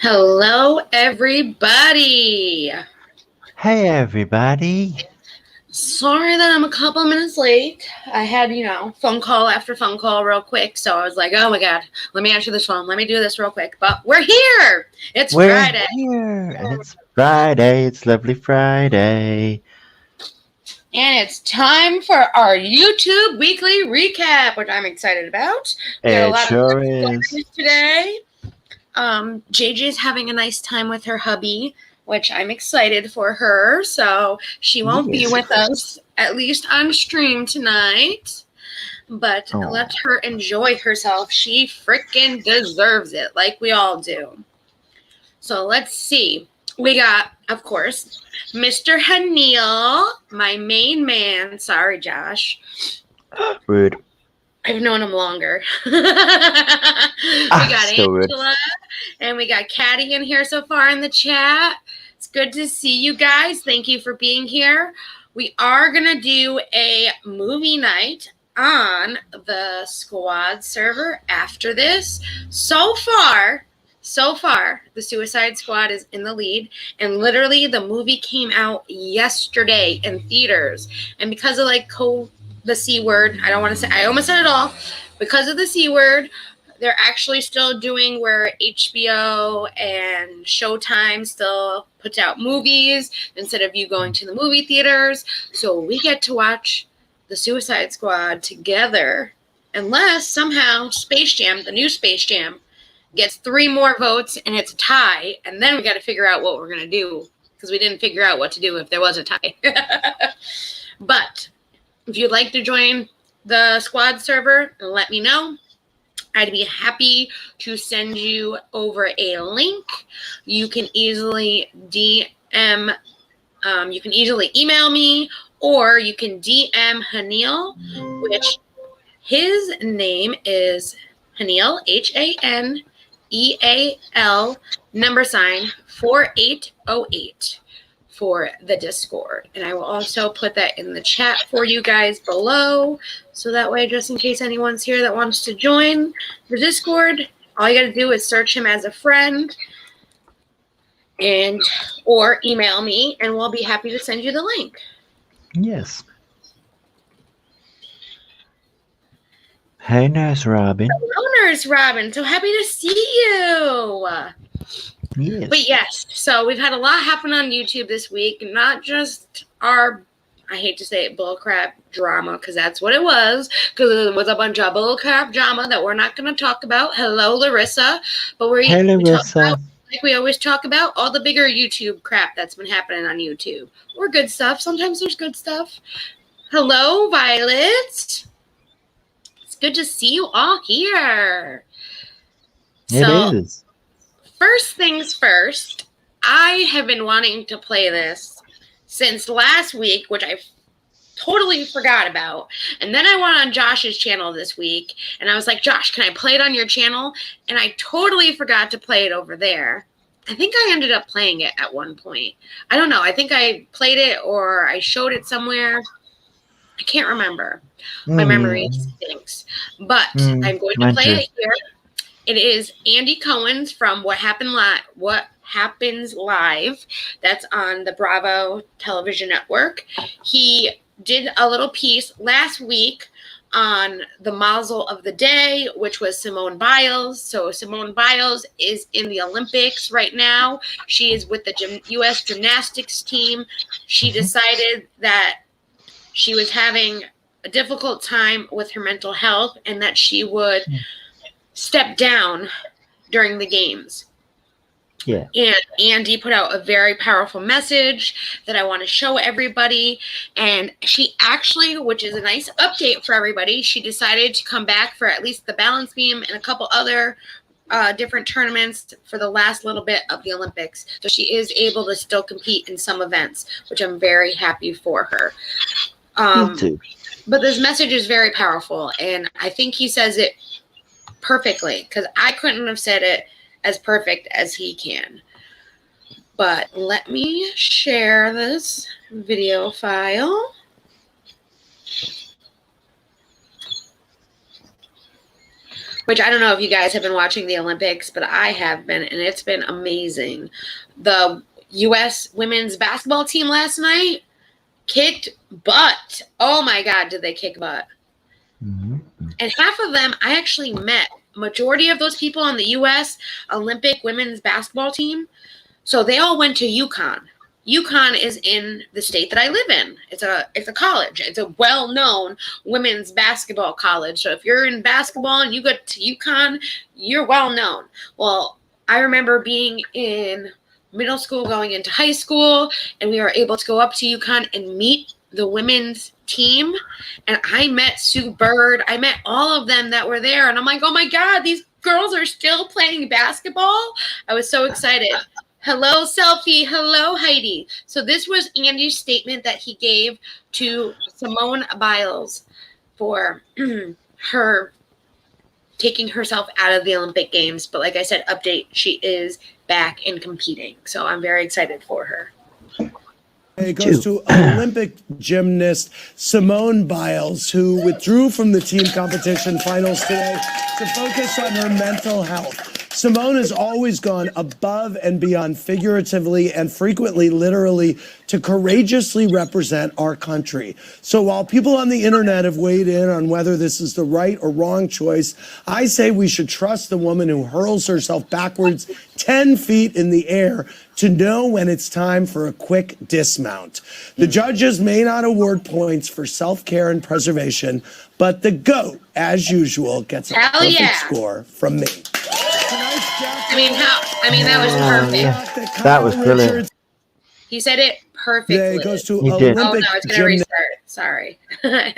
Hello, everybody. Hey everybody. Sorry that I'm a couple minutes late. I had, phone call after phone call real quick. So I was like, oh my God, let me answer this phone. Let me do this real quick. But we're here. It's We're Friday. here and it's Friday. It's lovely Friday. And it's time for our YouTube weekly recap, which I'm excited about. We got a It lot of sure fun is. today. JJ's having a nice time with her hubby, which I'm excited for her. So she won't be Yes. with us, at least on stream tonight. But let her enjoy herself. She freaking deserves it, like we all do. So let's see. We got, of course, Mr. Haniel, my main man. Sorry, Josh. Rude. I've known him longer. We got Still rude. Angela, and we got Caddy in here so far in the chat. It's good to see you guys. Thank you for being here. We are going to do a movie night on the squad server after this. So far, the Suicide Squad is in the lead, and literally the movie came out yesterday in theaters. And because of the C word, I almost said it all. Because of the C word, they're actually still doing where HBO and Showtime still puts out movies instead of you going to the movie theaters. So we get to watch the Suicide Squad together, unless somehow Space Jam, the new Space Jam, gets 3 more votes and it's a tie, and then we got to figure out what we're going to do, because we didn't figure out what to do if there was a tie. But if you'd like to join the squad server, let me know. I'd be happy to send you over a link. You can easily DM, you can easily email me, or you can DM Haniel, which his name is Haniel, HANEAL, #4808 for the Discord. And I will also put that in the chat for you guys below. So that way, just in case anyone's here that wants to join the Discord, all you got to do is search him as a friend or email me, and we'll be happy to send you the link. Yes. Hey, Nurse Robin. Hello, Nurse Robin. So happy to see you. Yes. But yes, so we've had a lot happen on YouTube this week. Not just our, I hate to say it, bullcrap drama, because that's what it was. Because it was a bunch of bullcrap drama that we're not going to talk about. Hello, Larissa. But we talk about, like we always talk about, all the bigger YouTube crap that's been happening on YouTube. Or good stuff. Sometimes there's good stuff. Hello, Violet. It's good to see you all here. It is. First things first, I have been wanting to play this since last week, which I totally forgot about. And then I went on Josh's channel this week, and I was like, Josh, can I play it on your channel? And I totally forgot to play it over there. I think I ended up playing it at one point. I don't know. I think I played it or I showed it somewhere. I can't remember. My memory stinks. But I'm going to play it here. It is Andy Cohen's from What Happens Live. That's on the Bravo television network. He did a little piece last week on the Mazel of the Day, which was Simone Biles. So Simone Biles is in the Olympics right now. She is with the U.S. gymnastics team. She decided that she was having a difficult time with her mental health and that she would step down during the games. Yeah. And Andy put out a very powerful message that I want to show everybody. And she actually, which is a nice update for everybody, she decided to come back for at least the balance beam and a couple other different tournaments for the last little bit of the Olympics. So she is able to still compete in some events, which I'm very happy for her. Me too. But this message is very powerful, and I think he says it perfectly, because I couldn't have said it as perfect as he can. But let me share this video file. which I don't know if you guys have been watching the Olympics, but I have been, and it's been amazing. The U.S. women's basketball team last night kicked butt. Oh my God, did they kick butt? Mm-hmm. And half of them I actually met. Majority of those people on the U.S. Olympic women's basketball team, so they all went to UConn. UConn is in the state that I live in. It's a college. It's a well-known women's basketball college. So if you're in basketball and you go to UConn, you're well-known. Well, I remember being in middle school going into high school, and we were able to go up to UConn and meet the women's team. And I met Sue Bird. I met all of them that were there. And I'm like, oh my God, these girls are still playing basketball. I was so excited. Hello, Selfie. Hello, Heidi. So this was Andy's statement that he gave to Simone Biles for her taking herself out of the Olympic Games. But like I said, update, she is back and competing. So I'm very excited for her. It goes to Olympic gymnast Simone Biles, who withdrew from the team competition finals today to focus on her mental health. Simone has always gone above and beyond, figuratively and frequently literally, to courageously represent our country. So while people on the internet have weighed in on whether this is the right or wrong choice, I say we should trust the woman who hurls herself backwards 10 feet in the air to know when it's time for a quick dismount. The judges may not award points for self-care and preservation, but the GOAT, as usual, gets a perfect score from me. That was perfect. That was brilliant. He said it perfectly. Yeah, it goes to Olympic Oh no, it's gonna restart. Sorry. But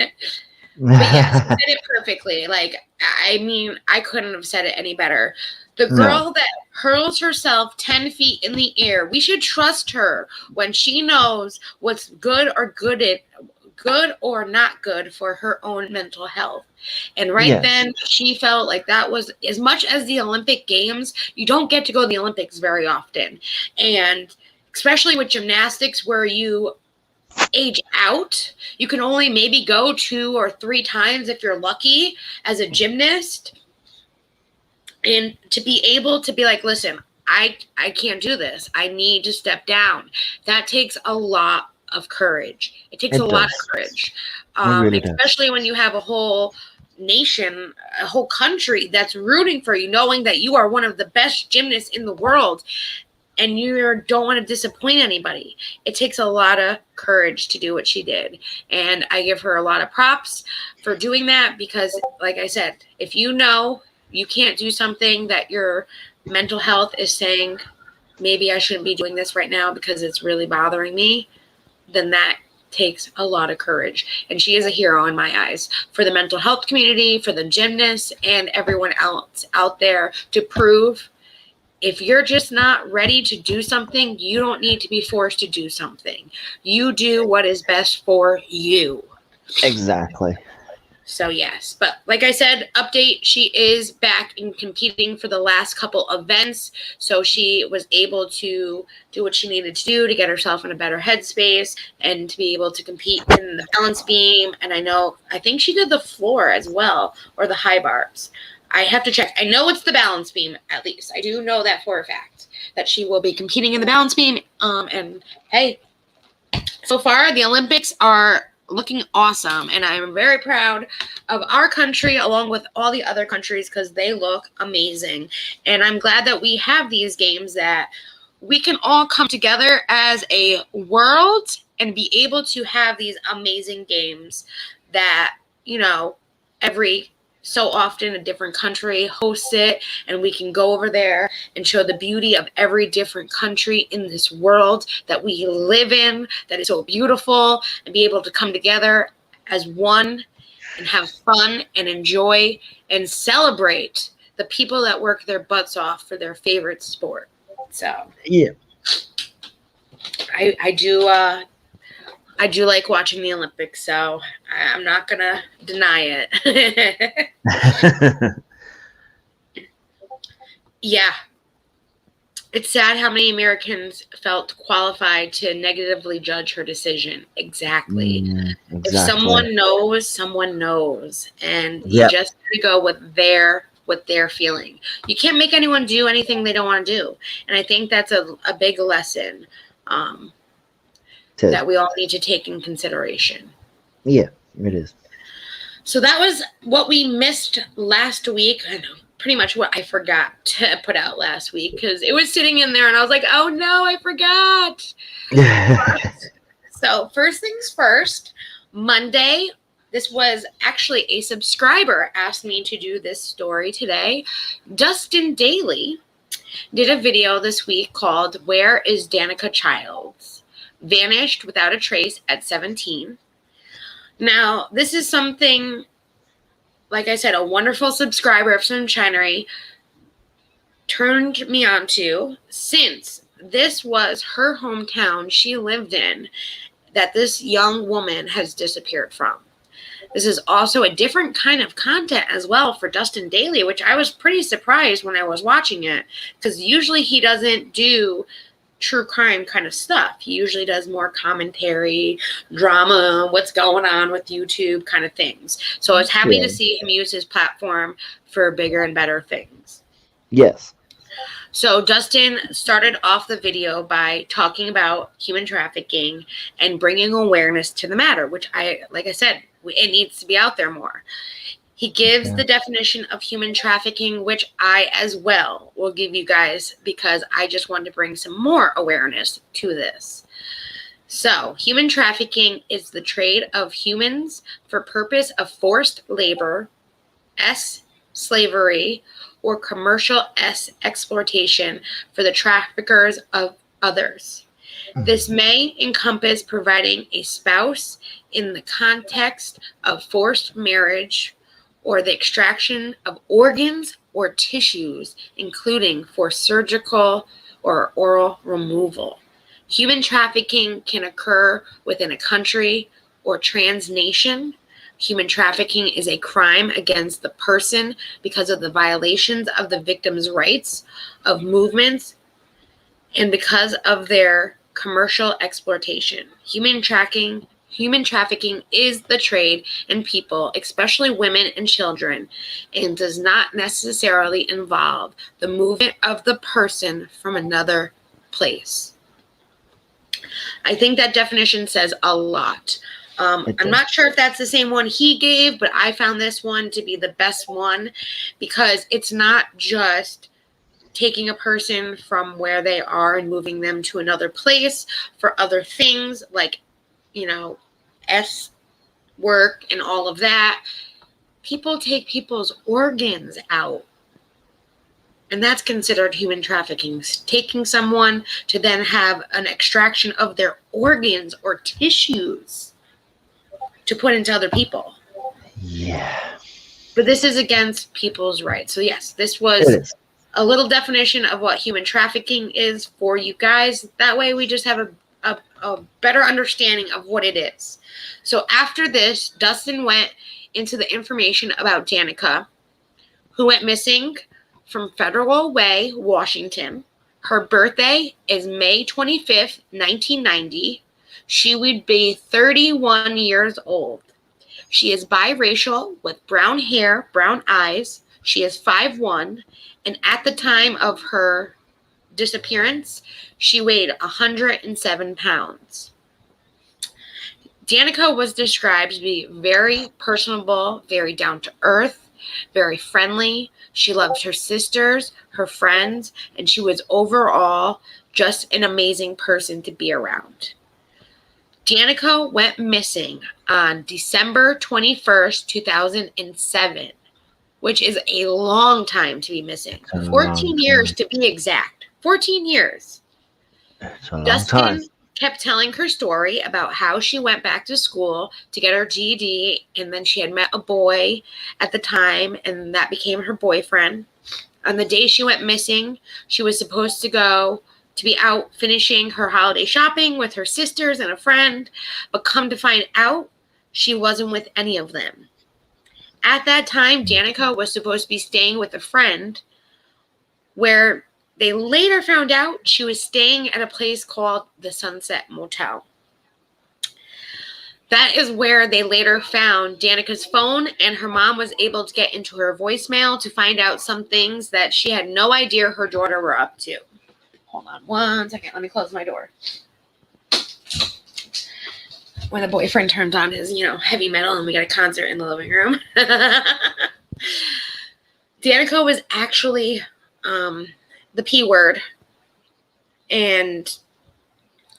yes, he said it perfectly. Like, I mean, I couldn't have said it any better. The girl that hurls herself 10 feet in the air, we should trust her when she knows what's good or not good for her own mental health. And then she felt like that was, as much as the Olympic Games, you don't get to go to the Olympics very often. And especially with gymnastics where you age out, you can only maybe go 2 or 3 times if you're lucky as a gymnast. And to be able to be like, listen, I can't do this. I need to step down. That takes a lot of courage. It takes a lot of courage, especially when you have a whole nation, a whole country that's rooting for you, knowing that you are one of the best gymnasts in the world and you don't want to disappoint anybody. It takes a lot of courage to do what she did. And I give her a lot of props for doing that because, like I said, if you know you can't do something that your mental health is saying, maybe I shouldn't be doing this right now because it's really bothering me, then that takes a lot of courage. And she is a hero in my eyes for the mental health community, for the gymnasts, and everyone else out there to prove if you're just not ready to do something, you don't need to be forced to do something. You do what is best for you. Exactly. So yes, but like I said, update, she is back in competing for the last couple events. So she was able to do what she needed to do to get herself in a better headspace and to be able to compete in the balance beam. And I think she did the floor as well, or the high bars. I have to check. I know it's the balance beam, at least. I do know that for a fact, that she will be competing in the balance beam. And hey, so far the Olympics are looking awesome, and I'm very proud of our country along with all the other countries because they look amazing. And I'm glad that we have these games that we can all come together as a world and be able to have these amazing games that, every so often a different country hosts it, and we can go over there and show the beauty of every different country in this world that we live in, that is so beautiful, and be able to come together as one and have fun and enjoy and celebrate the people that work their butts off for their favorite sport. So yeah, I do like watching the Olympics, so I'm not going to deny it. Yeah. It's sad how many Americans felt qualified to negatively judge her decision. Exactly. If someone knows, someone knows. And you just have to go with their what they're feeling. You can't make anyone do anything they don't want to do. And I think that's a big lesson that we all need to take in consideration. Yeah, it is. So that was what we missed last week. I know pretty much what I forgot to put out last week because it was sitting in there and I was like, oh no, I forgot. So first things first, Monday, this was actually a subscriber asked me to do this story today. Dustin Dailey did a video this week called Where is Danica Childs? Vanished without a trace at 17. Now, this is something, like I said, a wonderful subscriber of Sunshinery turned me on to, since this was her hometown she lived in that this young woman has disappeared from. This is also a different kind of content as well for Dustin Dailey, which I was pretty surprised when I was watching it, because usually he doesn't do true crime kind of stuff. He usually does more commentary, drama, what's going on with YouTube kind of things. So I was happy to see him use his platform for bigger and better things. Yes. So Dustin started off the video by talking about human trafficking and bringing awareness to the matter, which like I said, it needs to be out there more. He gives the definition of human trafficking, which I as well will give you guys because I just wanted to bring some more awareness to this. So, human trafficking is the trade of humans for purpose of forced labor, slavery, or commercial exploitation for the traffickers of others. This may encompass providing a spouse in the context of forced marriage, or the extraction of organs or tissues, including for surgical or oral removal. Human trafficking can occur within a country or transnation. Human trafficking is a crime against the person because of the violations of the victim's rights of movements and because of their commercial exploitation. Human trafficking is the trade in people, especially women and children, and does not necessarily involve the movement of the person from another place. I think that definition says a lot. I'm not sure if that's the same one he gave, but I found this one to be the best one because it's not just taking a person from where they are and moving them to another place for other things like, work and all of that. People take people's organs out. And that's considered human trafficking. Taking someone to then have an extraction of their organs or tissues to put into other people. Yeah. But this is against people's rights. So yes, this was a little definition of what human trafficking is for you guys. That way we just have a better understanding of what it is. So after this, Dustin went into the information about Danica, who went missing from Federal Way, Washington. Her birthday is May 25th, 1990. She would be 31 years old. She is biracial with brown hair, brown eyes. She is 5'1", and at the time of her disappearance, she weighed 107 pounds. Danica was described to be very personable, very down-to-earth, very friendly. She loved her sisters, her friends, and she was overall just an amazing person to be around. Danica went missing on December 21st, 2007, which is a long time to be missing. 14 years to be exact. 14 years. It's a long Dustin time. kept telling her story about how she went back to school to get her GED, and then she had met a boy at the time, and that became her boyfriend. On the day she went missing, she was supposed to be out finishing her holiday shopping with her sisters and a friend, but come to find out, she wasn't with any of them. At that time, Danica was supposed to be staying with a friend, where they later found out she was staying at a place called the Sunset Motel. That is where they later found Danica's phone, and her mom was able to get into her voicemail to find out some things that she had no idea her daughter were up to. Hold on 1 second. Let me close my door. When the boyfriend turns on his, heavy metal and we got a concert in the living room. Danica was actually the P word, and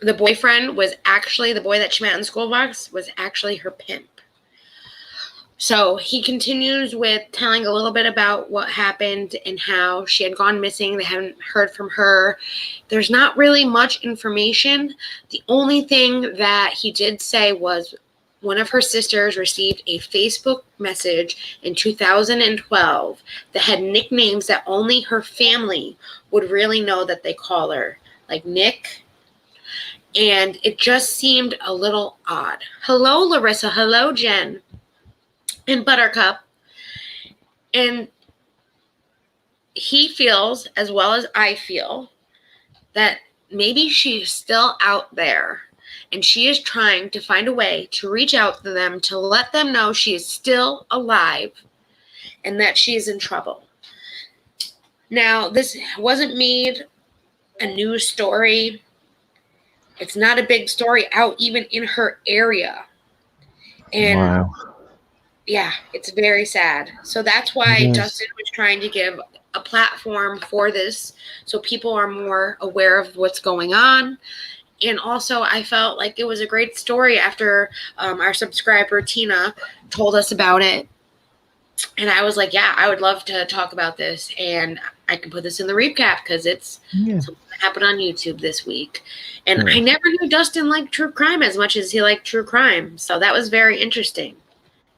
the boyfriend was actually the boy that she met in the school box was actually her pimp. So he continues with telling a little bit about what happened and how she had gone missing. They haven't heard from her. There's not really much information. The only thing that he did say was one of her sisters received a Facebook message in 2012 that had nicknames that only her family would really know that they call her, like Nick. And it just seemed a little odd. Hello, Larissa. Hello, Jen. And Buttercup. And he feels, as well as I feel, that maybe she is still out there and she is trying to find a way to reach out to them to let them know she is still alive and that she is in trouble. Now, this wasn't made a news story. It's not a big story out even in her area. And Wow. yeah, it's very sad. So that's why Dustin was trying to give a platform for this so people are more aware of what's going on. And also, I felt like it was a great story after our subscriber, Tina, told us about it. And I was like, yeah, I would love to talk about this. And I can put this in the recap because it's something that happened on YouTube this week. And I never knew Dustin liked true crime as much as he liked true crime. So that was very interesting.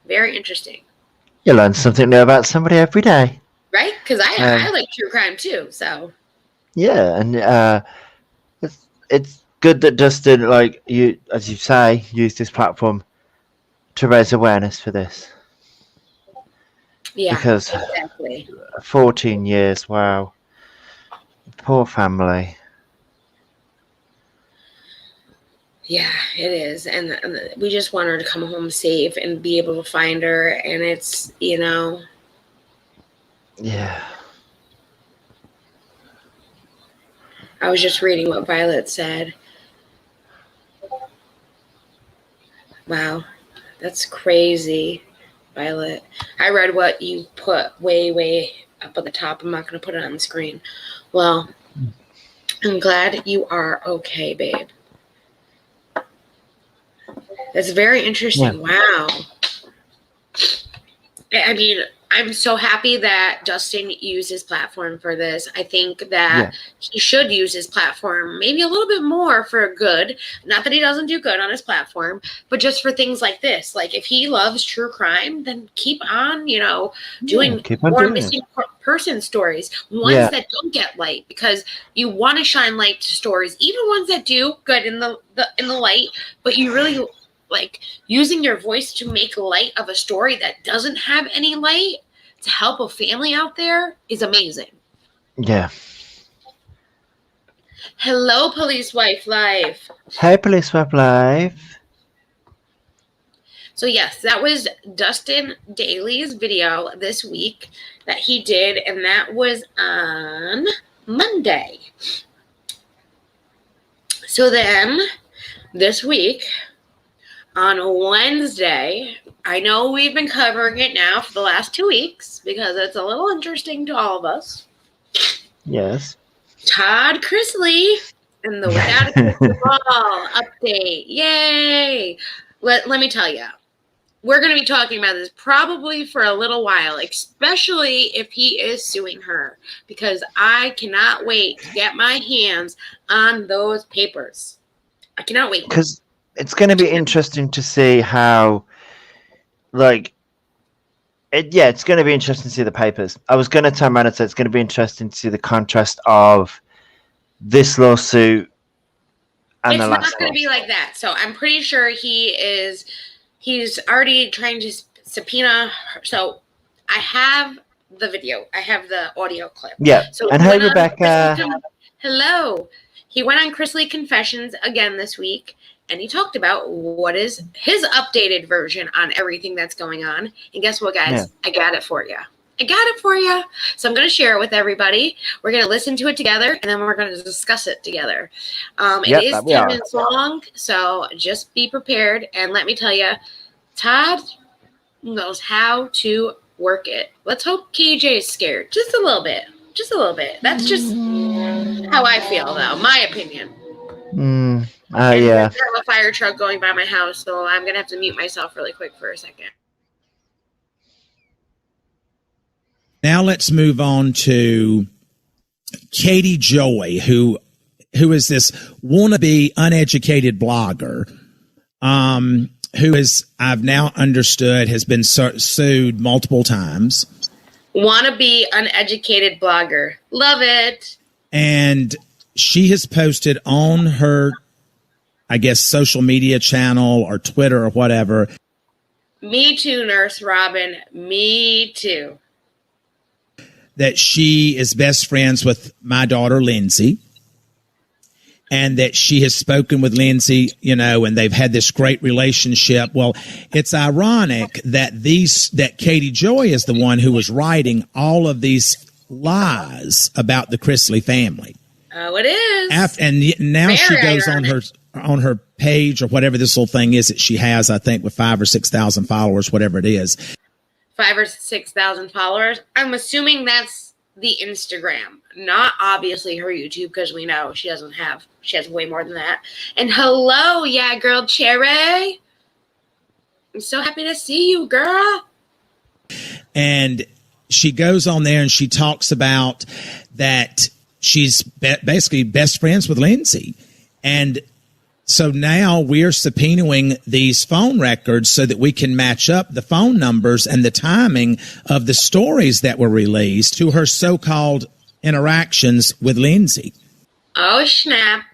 Very interesting. You learn something new about somebody every day. Right? Because I like true crime too. So yeah, and it's good that Dustin, like you, as you say, used his platform to raise awareness for this. Yeah, because exactly. 14 years, wow. Poor family. Yeah, it is. And we just want her to come home safe and be able to find her. And it's, Yeah. I was just reading what Violet said. Wow, that's crazy, Violet. I read what you put way, way up at the top. I'm not going to put it on the screen. Well, I'm glad you are okay, babe. That's very interesting. Yeah. Wow. I mean, I'm so happy that Dustin used his platform for this. I think that he should use his platform maybe a little bit more for good. Not that he doesn't do good on his platform, but just for things like this. Like if he loves true crime, then keep on, doing more missing person stories, ones that don't get light, because you want to shine light to stories, even ones that do good in the light, but you really like using your voice to make light of a story that doesn't have any light to help a family out there is amazing. Yeah. Hello, Police Wife Live. Hey, Police Wife Live. So yes, that was Dustin Dailey's video this week that he did, and that was on Monday. So then this week, on Wednesday, I know we've been covering it now for the last 2 weeks because it's a little interesting to all of us. Yes. Todd Chrisley and the Without a Crystal Ball update. Yay! Let me tell you, we're going to be talking about this probably for a little while, especially if he is suing her, because I cannot wait to get my hands on those papers. I cannot wait. Because it's going to be interesting to see how, it's going to be interesting to see the papers. I was going to turn around and say it's going to be interesting to see the contrast of this lawsuit and the last one. It's not going to be like that. So I'm pretty sure he's already trying to subpoena her. So I have the video. I have the audio clip. Yeah. So and hey, Rebecca. Hello. He went on Chrisley Confessions again this week, and he talked about what is his updated version on everything that's going on. And guess what, guys? Yeah. I got it for you. So I'm going to share it with everybody. We're going to listen to it together, and then we're going to discuss it together. It is 10 minutes long, so just be prepared. And let me tell you, Todd knows how to work it. Let's hope KJ is scared. Just a little bit. That's just how I feel, though. My opinion. Yeah. I have a fire truck going by my house, so I'm going to have to mute myself really quick for a second. Now let's move on to Katie Joy, who is this wannabe uneducated blogger, who is, I've now understood, has been sued multiple times. Wannabe uneducated blogger. Love it. And she has posted on her, I guess, social media channel or Twitter or whatever. Me too, Nurse Robin. Me too. That she is best friends with my daughter, Lindsay, and that she has spoken with Lindsay, and they've had this great relationship. Well, it's ironic that Katie Joy is the one who was writing all of these lies about the Chrisley family. Oh, it is. And now Very she goes ironic. on her page or whatever this little thing is that she has, I think, with 5,000 or 6,000 followers, whatever it is. 5,000 or 6,000 followers. I'm assuming that's the Instagram, not obviously her YouTube, because we know she has way more than that. And hello, yeah, girl, Cherry. I'm so happy to see you, girl. And she goes on there and she talks about that she's basically best friends with Lindsay. And so now we're subpoenaing these phone records so that we can match up the phone numbers and the timing of the stories that were released to her so-called interactions with Lindsay. Oh, snap.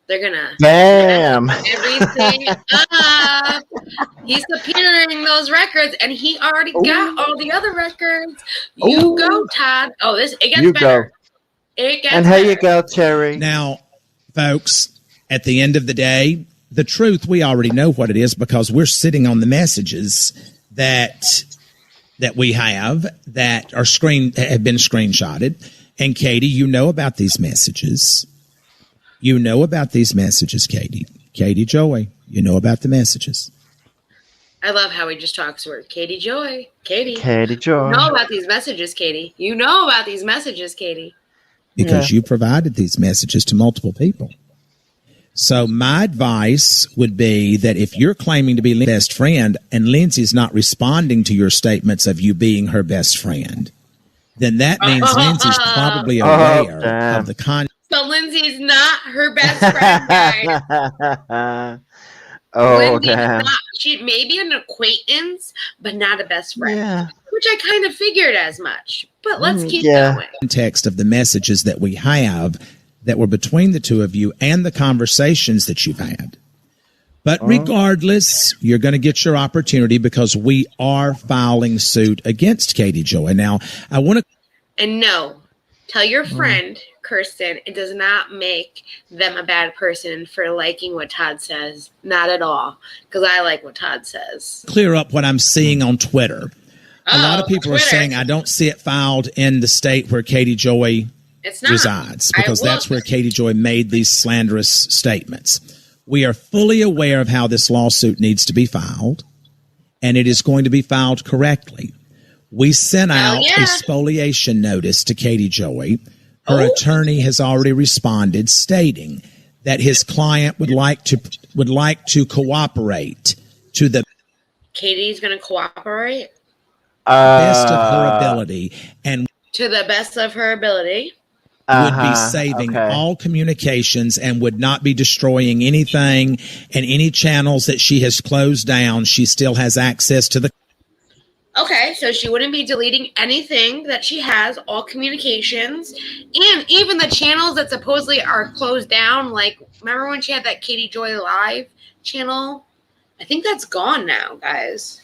They're going to Damn. everything up. He's subpoenaing those records, and he already got all the other records. You go, Todd. Oh, it gets better. It gets and better. here you go, Cherry. Now, folks, at the end of the day, the truth, we already know what it is because we're sitting on the messages that we have that are have been screenshotted. And Katie, you know about these messages. You know about these messages, Katie. Katie Joy, you know about the messages. I love how he just talks to her. Katie Joy. Katie. Katie Joy. You know about these messages, Katie. You know about these messages, Katie. Because you provided these messages to multiple people. So my advice would be that if you're claiming to be Lindsay's best friend and Lindsay's not responding to your statements of you being her best friend, then that means Lindsay's probably aware of the content. So Lindsay's not her best friend, guys. Damn. She may be an acquaintance, but not a best friend. Yeah. Which I kind of figured as much. But let's keep going. Context of the messages that we have that were between the two of you and the conversations that you've had. But regardless, you're going to get your opportunity because we are filing suit against Katie Joy. Now, I want to... And no, tell your friend, Kirsten, it does not make them a bad person for liking what Todd says. Not at all. Because I like what Todd says. clear up what I'm seeing on Twitter. A lot of people Twitter. are saying I don't see it filed in the state where Katie Joy resides because that's where Katie Joy made these slanderous statements. We are fully aware of how this lawsuit needs to be filed, and it is going to be filed correctly. We sent out a spoliation notice to Katie Joy. Her attorney has already responded, stating that his client would like to cooperate to the Katie's going to cooperate best of her ability, and to the best of her ability. Would be saving all communications and would not be destroying anything, and any channels that she has closed down, she still has access to the. Okay, so she wouldn't be deleting anything that she has, all communications, and even the channels that supposedly are closed down. Like, remember when she had that Katie Joy Live channel? I think that's gone now, guys.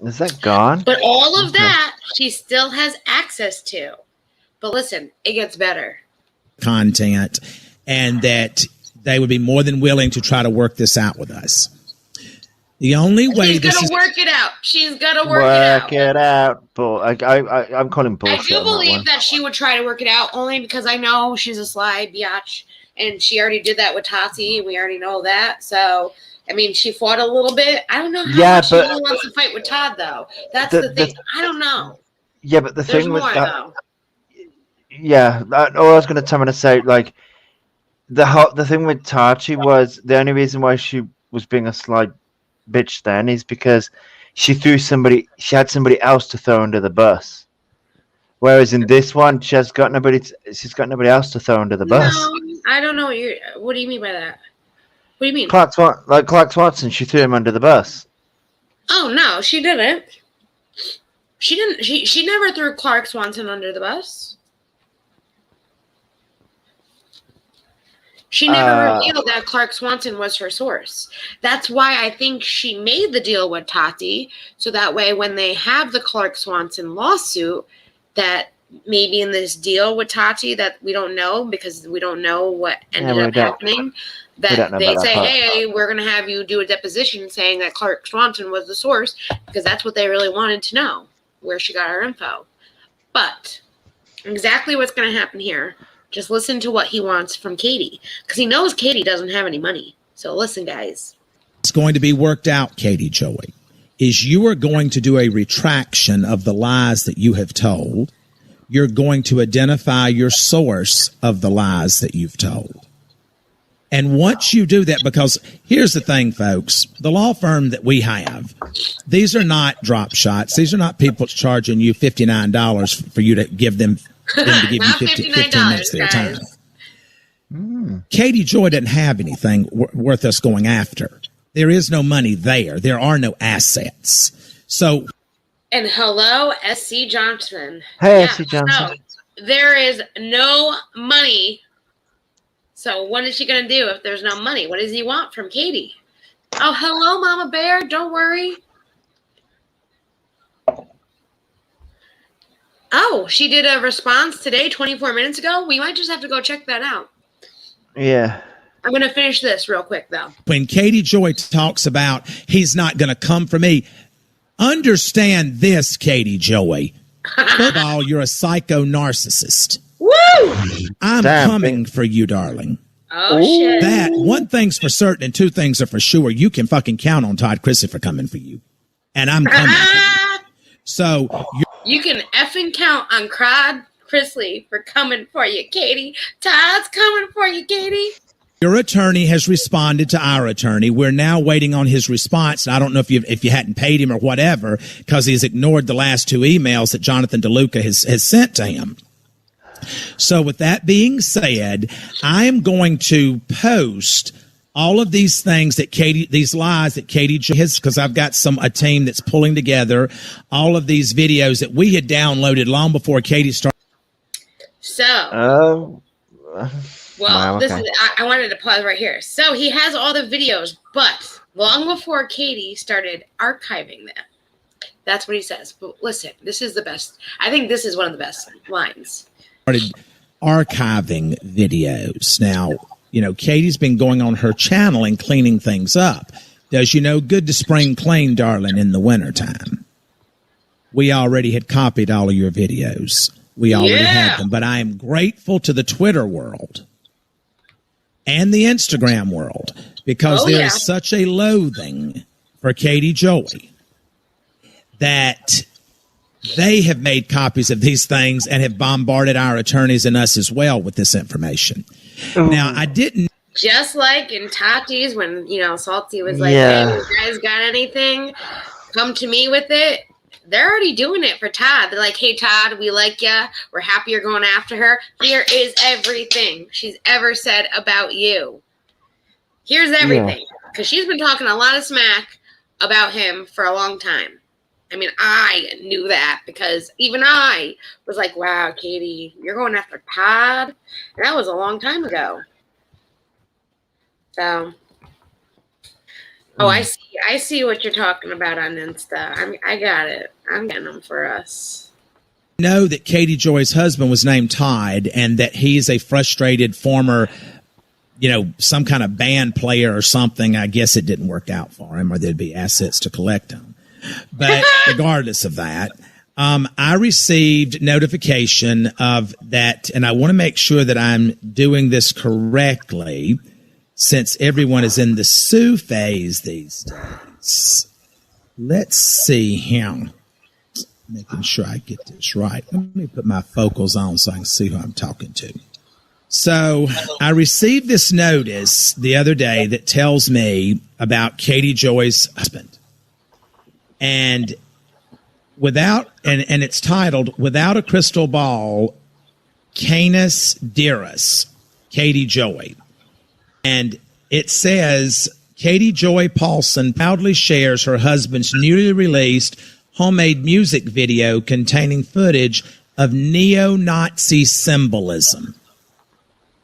Is that gone? But all of that she still has access to. But listen, it gets better. Content, and that they would be more than willing to try to work this out with us. The only way she's gonna work it out. She's gonna work it out. But I'm calling bullshit. I do believe that she would try to work it out, only because I know she's a sly biatch, and she already did that with Tati. We already know that. So I mean, she fought a little bit. I don't know how much she really wants to fight with Todd, though. That's the thing. I don't know. Yeah, but the There's thing with more, that. though. Yeah, all I was going to say, like, the thing with Tati was the only reason why she was being a sly bitch then is because she had somebody else to throw under the bus. Whereas in this one, she's got nobody else to throw under the bus. No, I don't know what do you mean by that? What do you mean? Clark Watson, she threw him under the bus. Oh no, she didn't. She didn't. She never threw Clark Swanson under the bus. She never revealed that Clark Swanson was her source. That's why I think she made the deal with Tati, so that way when they have the Clark Swanson lawsuit, that maybe in this deal with Tati that we don't know because we don't know what ended up happening, that they say, hey, we're going to have you do a deposition saying that Clark Swanson was the source, because that's what they really wanted to know, where she got her info. But exactly what's going to happen here, just listen to what he wants from Katie, because he knows Katie doesn't have any money. So listen, guys. It's going to be worked out, Katie Joey, is you are going to do a retraction of the lies that you have told. You're going to identify your source of the lies that you've told. And once you do that, because here's the thing, folks, the law firm that we have, these are not drop shots. These are not people charging you $59 for you to give them to give you 15 minutes of their time. Katie Joy doesn't have anything worth us going after. There is no money there. There are no assets. So, and hello, SC Johnson. Hey, SC Johnson. So, there is no money. So what is she going to do if there's no money? What does he want from Katie? Oh, hello, Mama Bear. Don't worry. Oh, she did a response today, 24 minutes ago. We might just have to go check that out. Yeah. I'm going to finish this real quick, though. When Katie Joy talks about he's not going to come for me, understand this, Katie Joy. First of all, you're a psycho narcissist. Woo! I'm coming for you, darling. Oh, shit. That, one thing's for certain and two things are for sure. You can fucking count on Todd Chrisley for coming for you. And I'm coming for you. So, you can effing count on Todd Chrisley for coming for you, Katie. Todd's coming for you, Katie. Your attorney has responded to our attorney. We're now waiting on his response. I don't know if you hadn't paid him or whatever, because he's ignored the last two emails that Jonathan DeLuca has sent to him. So with that being said, I am going to post all of these things that these lies that Katie has, because I've got a team that's pulling together all of these videos that we had downloaded long before Katie started. So, well, this is, I wanted to pause right here. So he has all the videos, but long before Katie started archiving them. That's what he says. But listen, this is the best. I think this is one of the best lines. Started archiving videos. Now, Katie's been going on her channel and cleaning things up. Does good to spring clean, darling, in the wintertime. We already had copied all of your videos. We already had them. But I am grateful to the Twitter world and the Instagram world, because there is such a loathing for Katie Joy that they have made copies of these things and have bombarded our attorneys and us as well with this information. Now, I didn't. Just like in Tati's when, Salty was like, hey, you guys got anything? Come to me with it. They're already doing it for Todd. They're like, hey, Todd, we like you. We're happy you're going after her. Here is everything she's ever said about you. Here's everything. Because she's been talking a lot of smack about him for a long time. I mean, I knew that because even I was like, wow, Katie, you're going after Todd? And that was a long time ago. So, I see what you're talking about on Insta. I got it. I'm getting them for us. Know that Katie Joy's husband was named Todd and that he's a frustrated former, some kind of band player or something. I guess it didn't work out for him, or there'd be assets to collect them. But regardless of that, I received notification of that, and I want to make sure that I'm doing this correctly, since everyone is in the sue phase these days. Let's see here. Making sure I get this right. Let me put my focals on so I can see who I'm talking to. So I received this notice the other day that tells me about Katie Joy's husband. And it's titled, Without a Crystal Ball, Canis Dearest, Katie Joy. And it says, Katie Joy Paulson proudly shares her husband's newly released homemade music video containing footage of neo-Nazi symbolism.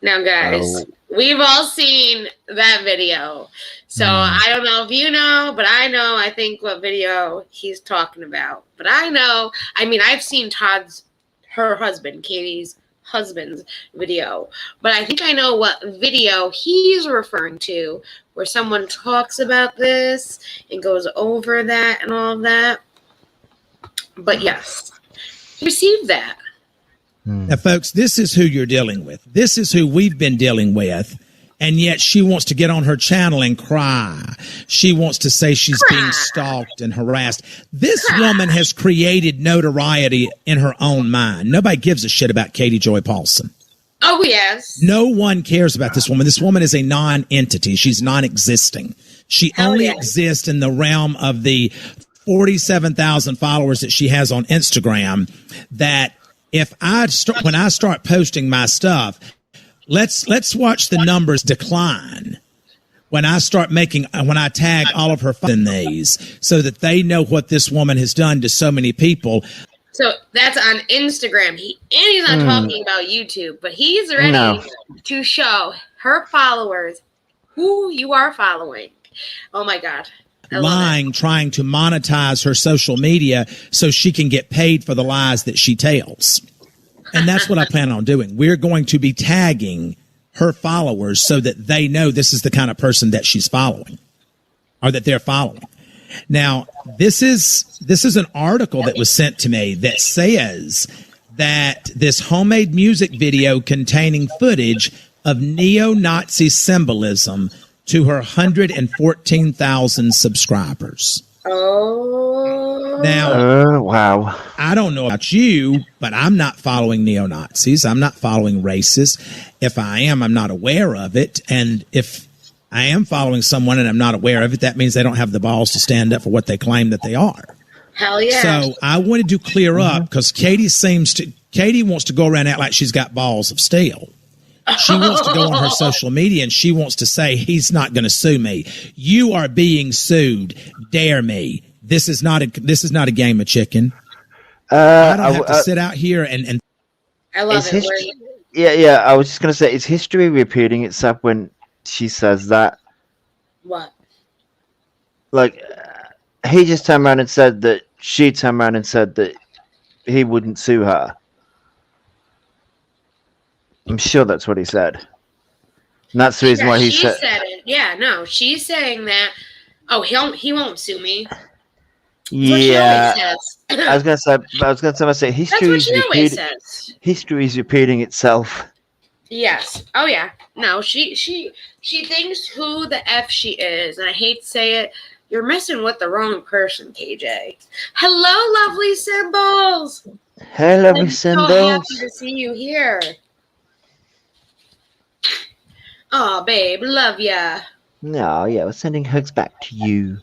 Now, guys, we've all seen that video. So I don't know if you know, but I think what video he's talking about. But I've seen her husband, Katie's husband's video. But I think I know what video he's referring to, where someone talks about this and goes over that and all of that. But yes, received that. Now, folks, this is who you're dealing with. This is who we've been dealing with. And yet she wants to get on her channel and cry. She wants to say she's being stalked and harassed. This woman has created notoriety in her own mind. Nobody gives a shit about Katie Joy Paulson. Oh, yes. No one cares about this woman. This woman is a non-entity. She's non-existing. She only exists in the realm of the 47,000 followers that she has on Instagram. That when I start posting my stuff, let's watch the numbers decline when I tag all of her in these, so that they know what this woman has done to so many people. So that's on Instagram. He's not talking about YouTube, but he's ready to show her followers who you are following. Oh my God. Lying, trying to monetize her social media so she can get paid for the lies that she tells. And that's what I plan on doing. We're going to be tagging her followers so that they know this is the kind of person that she's following, or that they're following. Now, this is an article that was sent to me that says that this homemade music video containing footage of neo-Nazi symbolism to her 114,000 subscribers. Oh. Now, wow. I don't know about you, but I'm not following neo-Nazis. I'm not following racists. If I am, I'm not aware of it. And if I am following someone and I'm not aware of it, that means they don't have the balls to stand up for what they claim that they are. Hell yeah. So I wanted to clear up, because Katie wants to go around and act like she's got balls of steel. She wants to go on her social media and she wants to say, he's not going to sue me. You are being sued. Dare me. This is not a game of chicken. I don't have to sit out here and I love it. Yeah. I was just going to say, is history repeating itself when she says that? What? Like, he just turned around and said that she turned around and said that he wouldn't sue her. I'm sure that's what he said. And that's the reason why he said it. Yeah, no, she's saying that. Oh, he won't sue me. Yeah, I was gonna say history is repeating itself. Yes. Oh yeah. No, she thinks who the F she is, and I hate to say it. You're messing with the wrong person, KJ. Hello, lovely symbols. Hey, lovely symbols. So happy to see you here. Oh, babe, love ya. No, yeah, we're sending hugs back to you.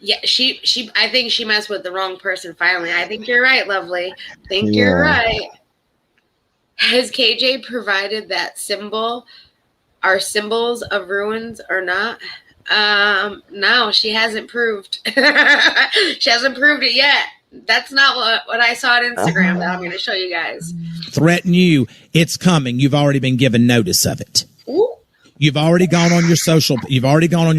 Yeah, I think she messed with the wrong person finally. I think you're right, lovely. I think you're right. Has KJ provided that symbol? Are symbols of ruins or not? No, she hasn't proved. She hasn't proved it yet. That's not what I saw on Instagram that I'm going to show you guys. Threaten you. It's coming. You've already been given notice of it. Ooh. You've already gone on your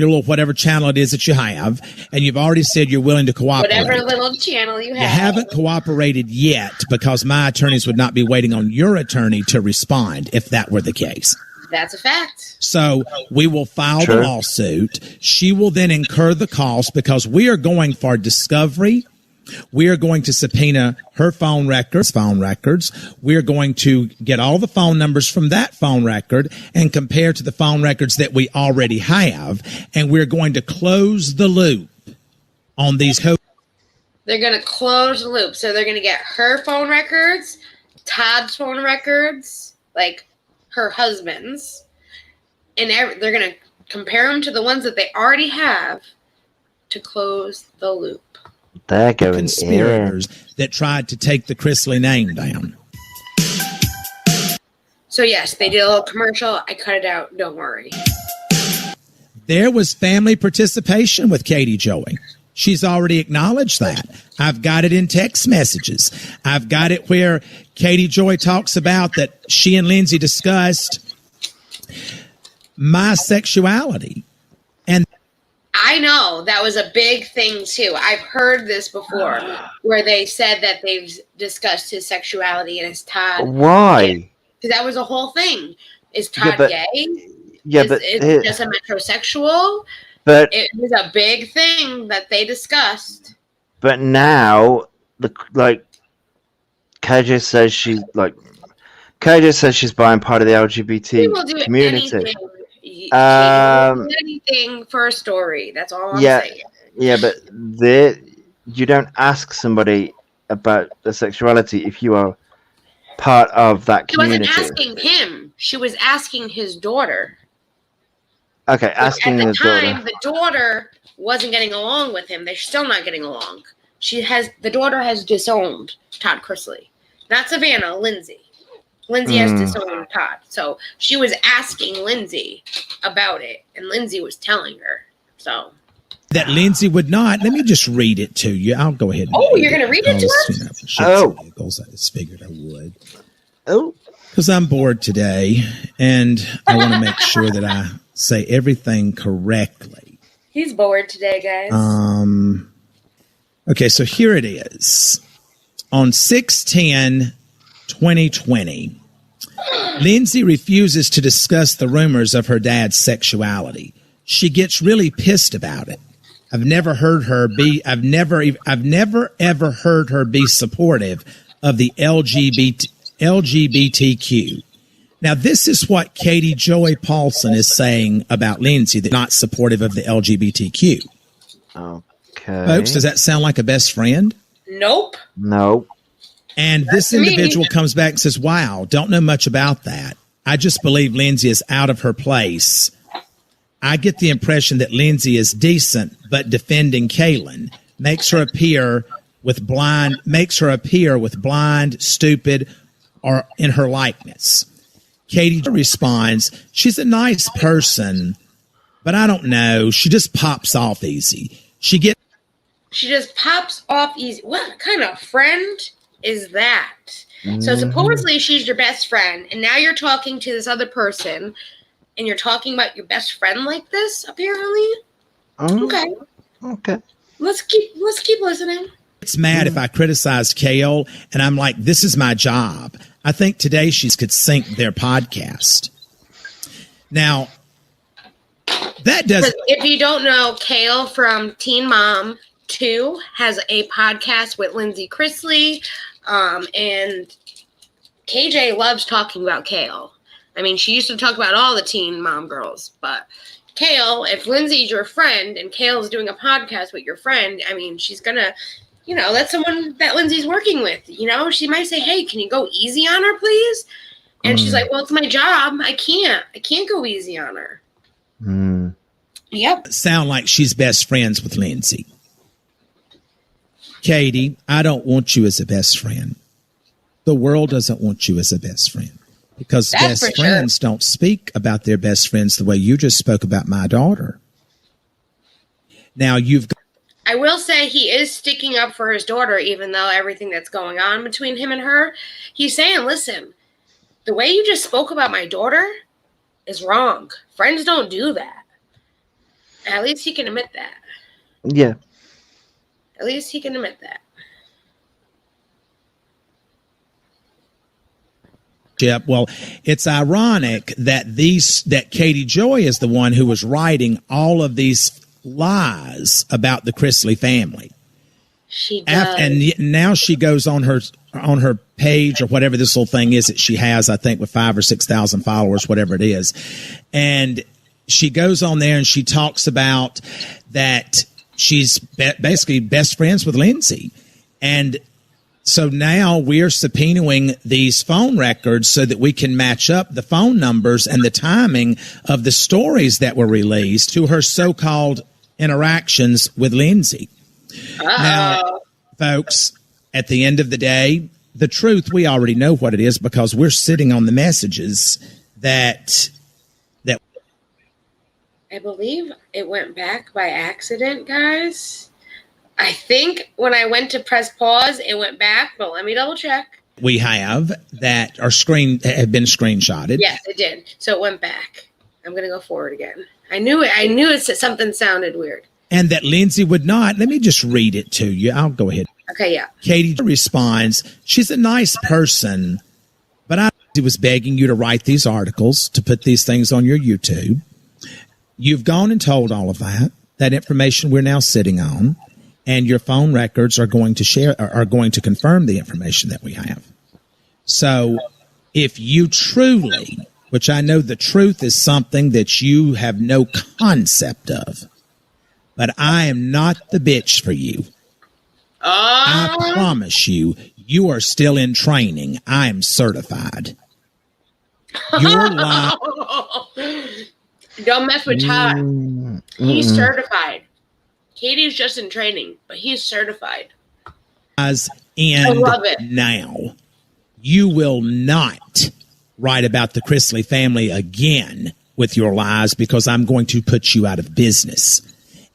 little whatever channel it is that you have, and you've already said you're willing to cooperate. Whatever little channel you have. You haven't cooperated yet, because my attorneys would not be waiting on your attorney to respond if that were the case. That's a fact. So we will file the lawsuit. She will then incur the cost because we are going for discovery. We are going to subpoena her phone records. We are going to get all the phone numbers from that phone record and compare to the phone records that we already have. And we're going to close the loop on these. They're going to close the loop. So they're going to get her phone records, Todd's phone records, like her husband's, and they're going to compare them to the ones that they already have to close the loop. They're going conspirators that tried to take the Chrisley name down. So yes, they did a little commercial. I cut it out. Don't worry. There was family participation with Katie Joey. She's already acknowledged that. I've got it in text messages. I've got it where Katie Joy talks about that she and Lindsay discussed my sexuality. And I know that was a big thing too. I've heard this before where they said that they've discussed his sexuality and his Todd. Why? Because that was a whole thing. Is Todd gay? Yeah, is just a metrosexual? But it was a big thing that they discussed. But now, KJ says she's buying part of the LGBT community. Anything for a story. That's all I'm saying. Yeah, but you don't ask somebody about their sexuality if you are part of that community. She wasn't asking him. She was asking his daughter. Okay, asking at the daughter. time, the daughter wasn't getting along with him. They're still not getting along. The daughter has disowned Todd Chrisley. Not Savannah, Lindsay. Lindsay has disowned Todd. So she was asking Lindsay about it, and Lindsay was telling her. So that Lindsay would not. Let me just read it to you. I'll go ahead. You're going to read it to us? I just figured I would. Because I'm bored today, and I want to make sure that I say everything correctly. He's bored today, guys. Okay, so here it is. On 6/10/2020, Lindsay refuses to discuss the rumors of her dad's sexuality. She gets really pissed about it. I've never ever heard her be supportive of the LGBTQ. Now, this is what Katie Joy Paulson is saying about Lindsay, that not supportive of the LGBTQ. Okay. Folks, does that sound like a best friend? Nope. And this individual comes back and says, wow, don't know much about that. I just believe Lindsay is out of her place. I get the impression that Lindsay is decent, but defending Kaylin makes her appear with blind, stupid, or in her likeness. Katie responds, she's a nice person, but I don't know. She just pops off easy. She just pops off easy. What kind of friend is that? So supposedly she's your best friend, and now you're talking to this other person, and you're talking about your best friend like this, apparently? Okay. Let's keep listening. It's mad if I criticize Kale, and I'm like, this is my job. I think today she could sync their podcast. Now, that doesn't... If you don't know, Kale from Teen Mom 2 has a podcast with Lindsay Chrisley, and KJ loves talking about Kale. I mean, she used to talk about all the Teen Mom girls, but Kale, if Lindsay's your friend and Kale's doing a podcast with your friend, I mean, she's gonna... that's someone that Lindsay's working with. She might say, hey, can you go easy on her, please? And she's like, well, it's my job. I can't go easy on her. Yep. Sound like she's best friends with Lindsay. Katie, I don't want you as a best friend. The world doesn't want you as a best friend. Because best friends don't speak about their best friends the way you just spoke about my daughter. Now, I will say he is sticking up for his daughter, even though everything that's going on between him and her. He's saying, listen, the way you just spoke about my daughter is wrong. Friends don't do that. At least he can admit that. Yeah. At least he can admit that. Well, it's ironic that Katie Joy is the one who was writing all of these lies about the Chrisley family. She does. And now she goes on her page or whatever this little thing is that she has, I think with 5,000 or 6,000 followers, whatever it is. And she goes on there and she talks about that she's basically best friends with Lindsay. And so now we're subpoenaing these phone records so that we can match up the phone numbers and the timing of the stories that were released to her so-called interactions with Lindsay. Now, folks, at the end of the day, the truth, we already know what it is because we're sitting on the messages that I believe it went back by accident, guys. I think when I went to press pause, it went back, but let me double check. We have that have been screenshotted. Yes, it did. So it went back. I'm going to go forward again. I knew it. Something sounded weird. And that Lindsay would not. Let me just read it to you. I'll go ahead. Okay, yeah. Katie responds, she's a nice person, but I was begging you to write these articles, to put these things on your YouTube. You've gone and told all of that information we're now sitting on, and your phone records are going to confirm the information that we have. So if you truly, which I know the truth is something that you have no concept of, but I am not the bitch for you. I promise you, you are still in training. I am certified. Your lie. Don't mess with Todd. He's certified. Katie's just in training, but he's certified. I love it. Now, you will not write about the Chrisley family again with your lies because I'm going to put you out of business.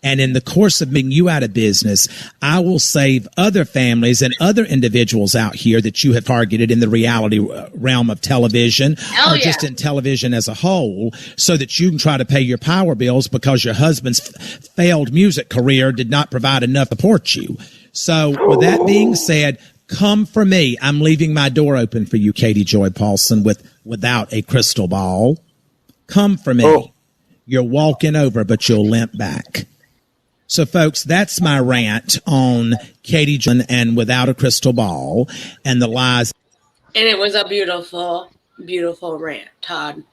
And in the course of being you out of business, I will save other families and other individuals out here that you have targeted in the reality realm of television or just in television as a whole so that you can try to pay your power bills because your husband's failed music career did not provide enough to support you. So with that being said, come for me. I'm leaving my door open for you, Katie Joy Paulson, without a crystal ball. Come for me. Oh. You're walking over, but you'll limp back. So, folks, that's my rant on Katie Joy and Without a Crystal Ball and the lies. And it was a beautiful, beautiful rant, Todd.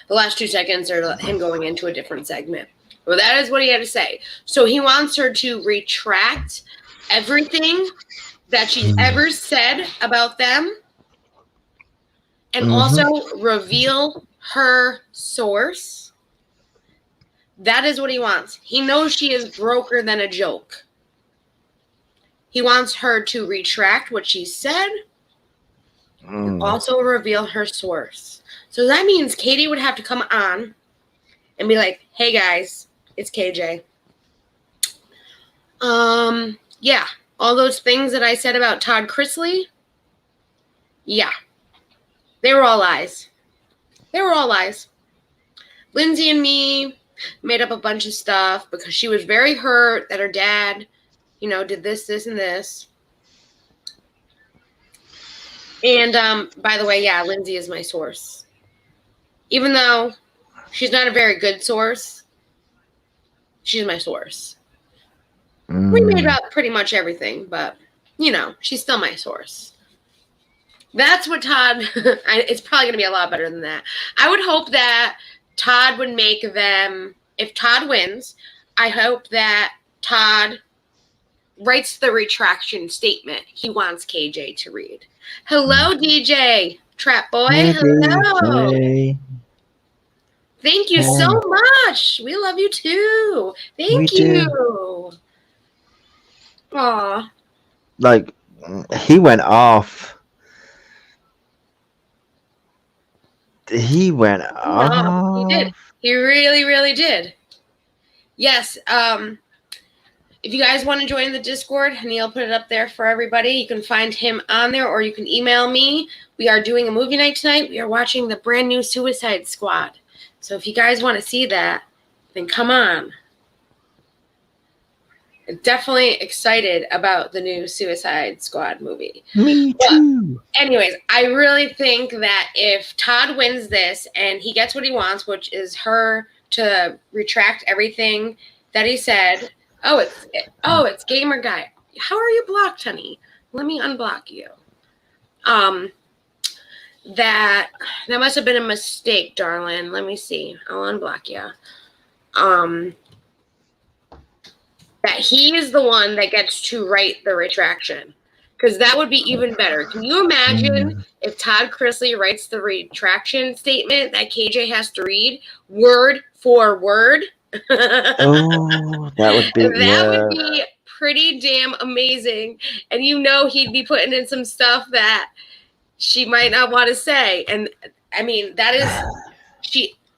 The last 2 seconds are him going into a different segment. Well, that is what he had to say. So he wants her to retract everything that she's ever said about them and also reveal her source. That is what he wants. He knows she is broker than a joke. He wants her to retract what she said and also reveal her source. So that means Katie would have to come on and be like, hey guys, it's KJ. Yeah, all those things that I said about Todd Chrisley, yeah, they were all lies. They were all lies. Lindsay and me made up a bunch of stuff because she was very hurt that her dad, did this, and this. And by the way, yeah, Lindsay is my source. Even though she's not a very good source, she's my source. We made up pretty much everything, but, she's still my source. That's what Todd, it's probably going to be a lot better than that. I would hope that Todd would make them, if Todd wins, I hope that Todd writes the retraction statement he wants KJ to read. Hello, DJ. Trap Boy. Hey, hello. DJ. Thank you so much. We love you too. Thank you. Aw. Like, he went off. He went off. No, he did. He really, really did. Yes. If you guys want to join the Discord, Neil put it up there for everybody. You can find him on there or you can email me. We are doing a movie night tonight. We are watching the brand new Suicide Squad. So if you guys want to see that, then come on. definitely excited about the new Suicide Squad movie. Me too. But anyways, I really think that if Todd wins this and he gets what he wants, which is her to retract everything that he said. It's Gamer Guy. How are you blocked, honey? Let me unblock you. That must have been a mistake, darling. Let me see. I'll unblock you. That he is the one that gets to write the retraction, because that would be even better. Can you imagine if Todd Chrisley writes the retraction statement that KJ has to read word for word? Oh, that would be pretty damn amazing. And he'd be putting in some stuff that she might not want to say. And I mean, that is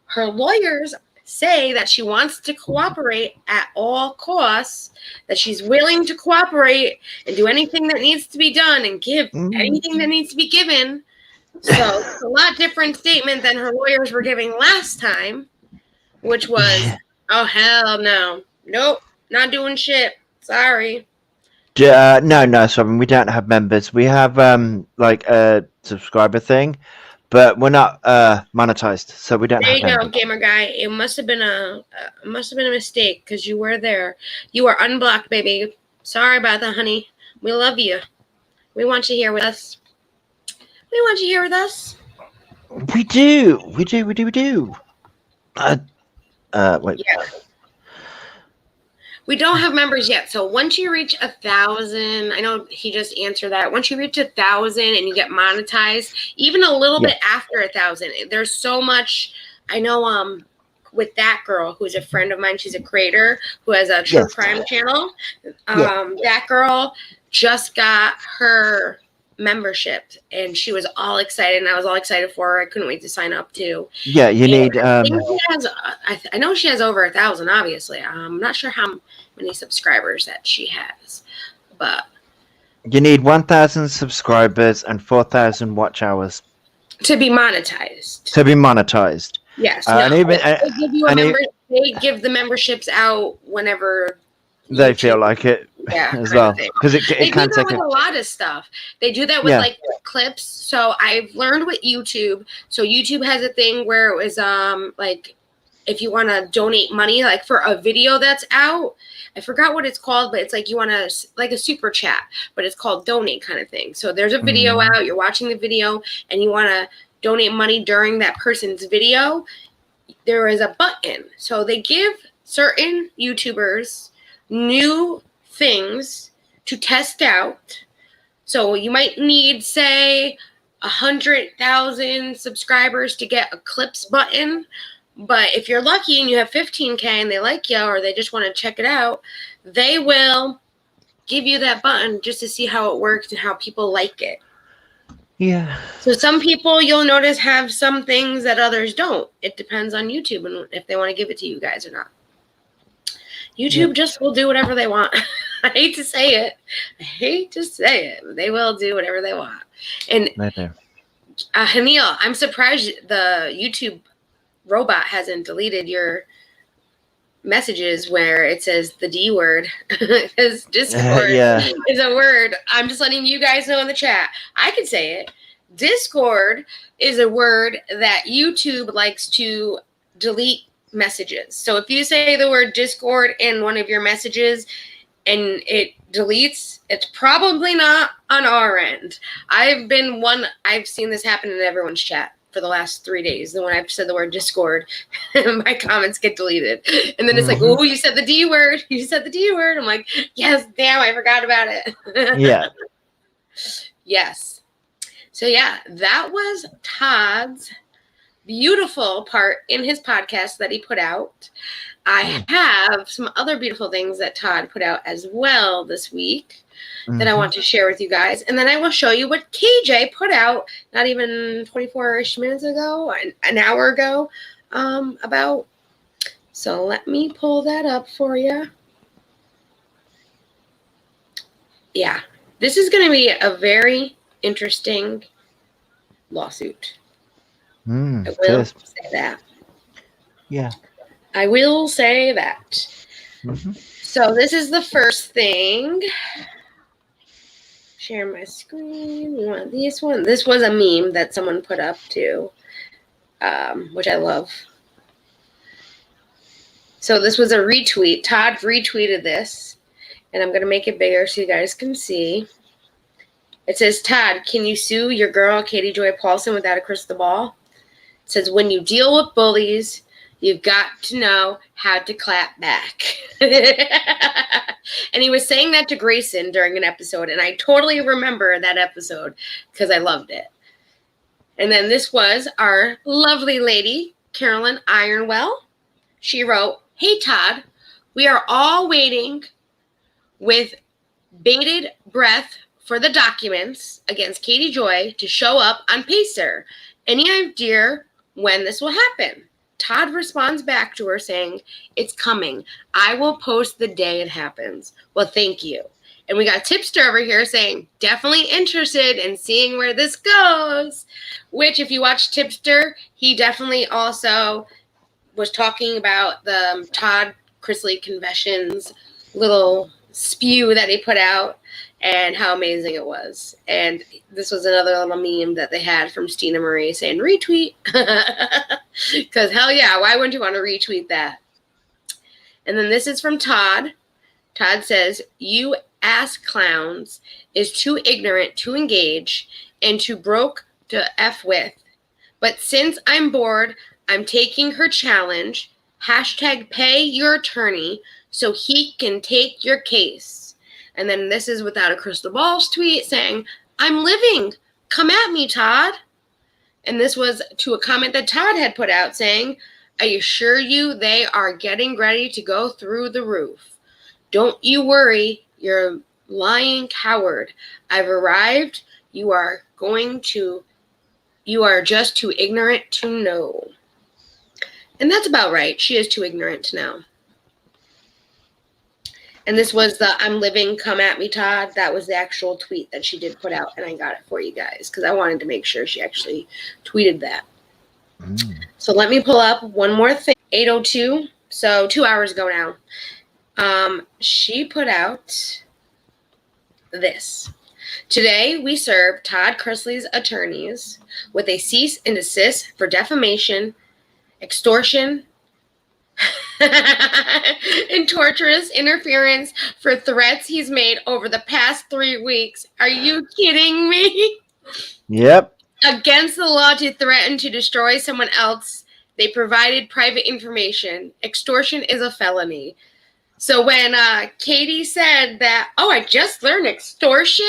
her lawyers say that she wants to cooperate at all costs, that she's willing to cooperate and do anything that needs to be done and give anything that needs to be given. So it's a lot different statement than her lawyers were giving last time, which was, oh, hell no. Nope, not doing shit. Sorry. No, sorry, we don't have members. We have like a subscriber thing, but we're not monetized, so we don't. There have you go, members. Gamer Guy. It must have been a mistake because you were there. You are unblocked, baby. Sorry about that, honey. We love you. We want you here with us. We do. Wait. Yeah. We don't have members yet. So once you reach 1,000, I know he just answered that. Once you reach 1,000 and you get monetized, even a little bit after 1,000, there's so much. I know with that girl who's a friend of mine, she's a creator who has a true crime channel. That girl just got her membership and she was all excited and I was all excited for her. I couldn't wait to sign up too. Yeah, you need I know she has over 1,000, obviously. I'm not sure how many subscribers that she has, but you need 1,000 subscribers and 4,000 watch hours to be monetized. Yes. They give the memberships out whenever they feel like it. Yeah, as well, because it can take a lot of stuff. They do that with like clips. So I've learned with YouTube. So YouTube has a thing where it was like if you want to donate money, like for a video that's out, I forgot what it's called, but it's like you want to like a super chat, but it's called donate kind of thing. So there's a video out, you're watching the video, and you want to donate money during that person's video. There is a button. So they give certain YouTubers new things to test out. So you might need, say, 100,000 subscribers to get a clips button. But if you're lucky and you have 15K and they like you or they just want to check it out, they will give you that button just to see how it works and how people like it. Yeah. So some people you'll notice have some things that others don't. It depends on YouTube and if they want to give it to you guys or not. YouTube just will do whatever they want. I hate to say it. They will do whatever they want. And Hanil, I'm surprised the YouTube robot hasn't deleted your messages where it says the D word. Because Discord is a word. I'm just letting you guys know in the chat. I can say it. Discord is a word that YouTube likes to delete messages. So if you say the word Discord in one of your messages and it deletes, it's probably not on our end. I've seen this happen in everyone's chat for the last 3 days. When I've said the word Discord, my comments get deleted. And then it's like, oh, you said the D word. I'm like, yes, damn, I forgot about it. Yeah. Yes. So yeah, that was Todd's beautiful part in his podcast that he put out. I have some other beautiful things that Todd put out as well this week that I want to share with you guys. And then I will show you what KJ put out not even 24-ish minutes ago, an hour ago, about. So let me pull that up for you. Yeah, this is going to be a very interesting lawsuit. I will say that. Yeah. I will say that. So this is the first thing. Share my screen. You want this one? This was a meme that someone put up too, which I love. So this was a retweet. Todd retweeted this, and I'm going to make it bigger so you guys can see. It says, Todd, can you sue your girl, Katie Joy Paulson, without a crystal ball? It says, when you deal with bullies, you've got to know how to clap back. And he was saying that to Grayson during an episode, and I totally remember that episode because I loved it. And then this was our lovely lady, Carolyn Ironwell. She wrote, hey, Todd, we are all waiting with bated breath for the documents against Katie Joy to show up on Pacer. Any idea when this will happen? Todd responds back to her saying, it's coming. I will post the day it happens. Well, thank you. And we got Tipster over here saying, definitely interested in seeing where this goes. Which, if you watch Tipster, he definitely also was talking about the Todd Chrisley Confessions little spew that he put out and how amazing it was. And this was another little meme that they had from Stina Marie saying, retweet. Because hell yeah, why wouldn't you want to retweet that? And then this is from Todd. Todd says, you ass clowns is too ignorant to engage and too broke to F with. But since I'm bored, I'm taking her challenge. Hashtag pay your attorney so he can take your case. And then this is without a crystal balls tweet saying, I'm living. Come at me, Todd. And this was to a comment that Todd had put out saying, I assure you they are getting ready to go through the roof. Don't you worry, you're a lying coward. I've arrived. You are just too ignorant to know. And that's about right. She is too ignorant to know. And this was the I'm living, come at me, Todd. That was the actual tweet that she did put out. And I got it for you guys because I wanted to make sure she actually tweeted that. So let me pull up one more thing. 8:02. So 2 hours ago now. She put out this. Today, we serve Todd Chrisley's attorneys with a cease and desist for defamation, extortion, and torturous interference for threats he's made over the past 3 weeks. Are you kidding me? Yep. Against the law to threaten to destroy someone else, they provided private information. Extortion is a felony. So when Katie said that, oh, I just learned extortion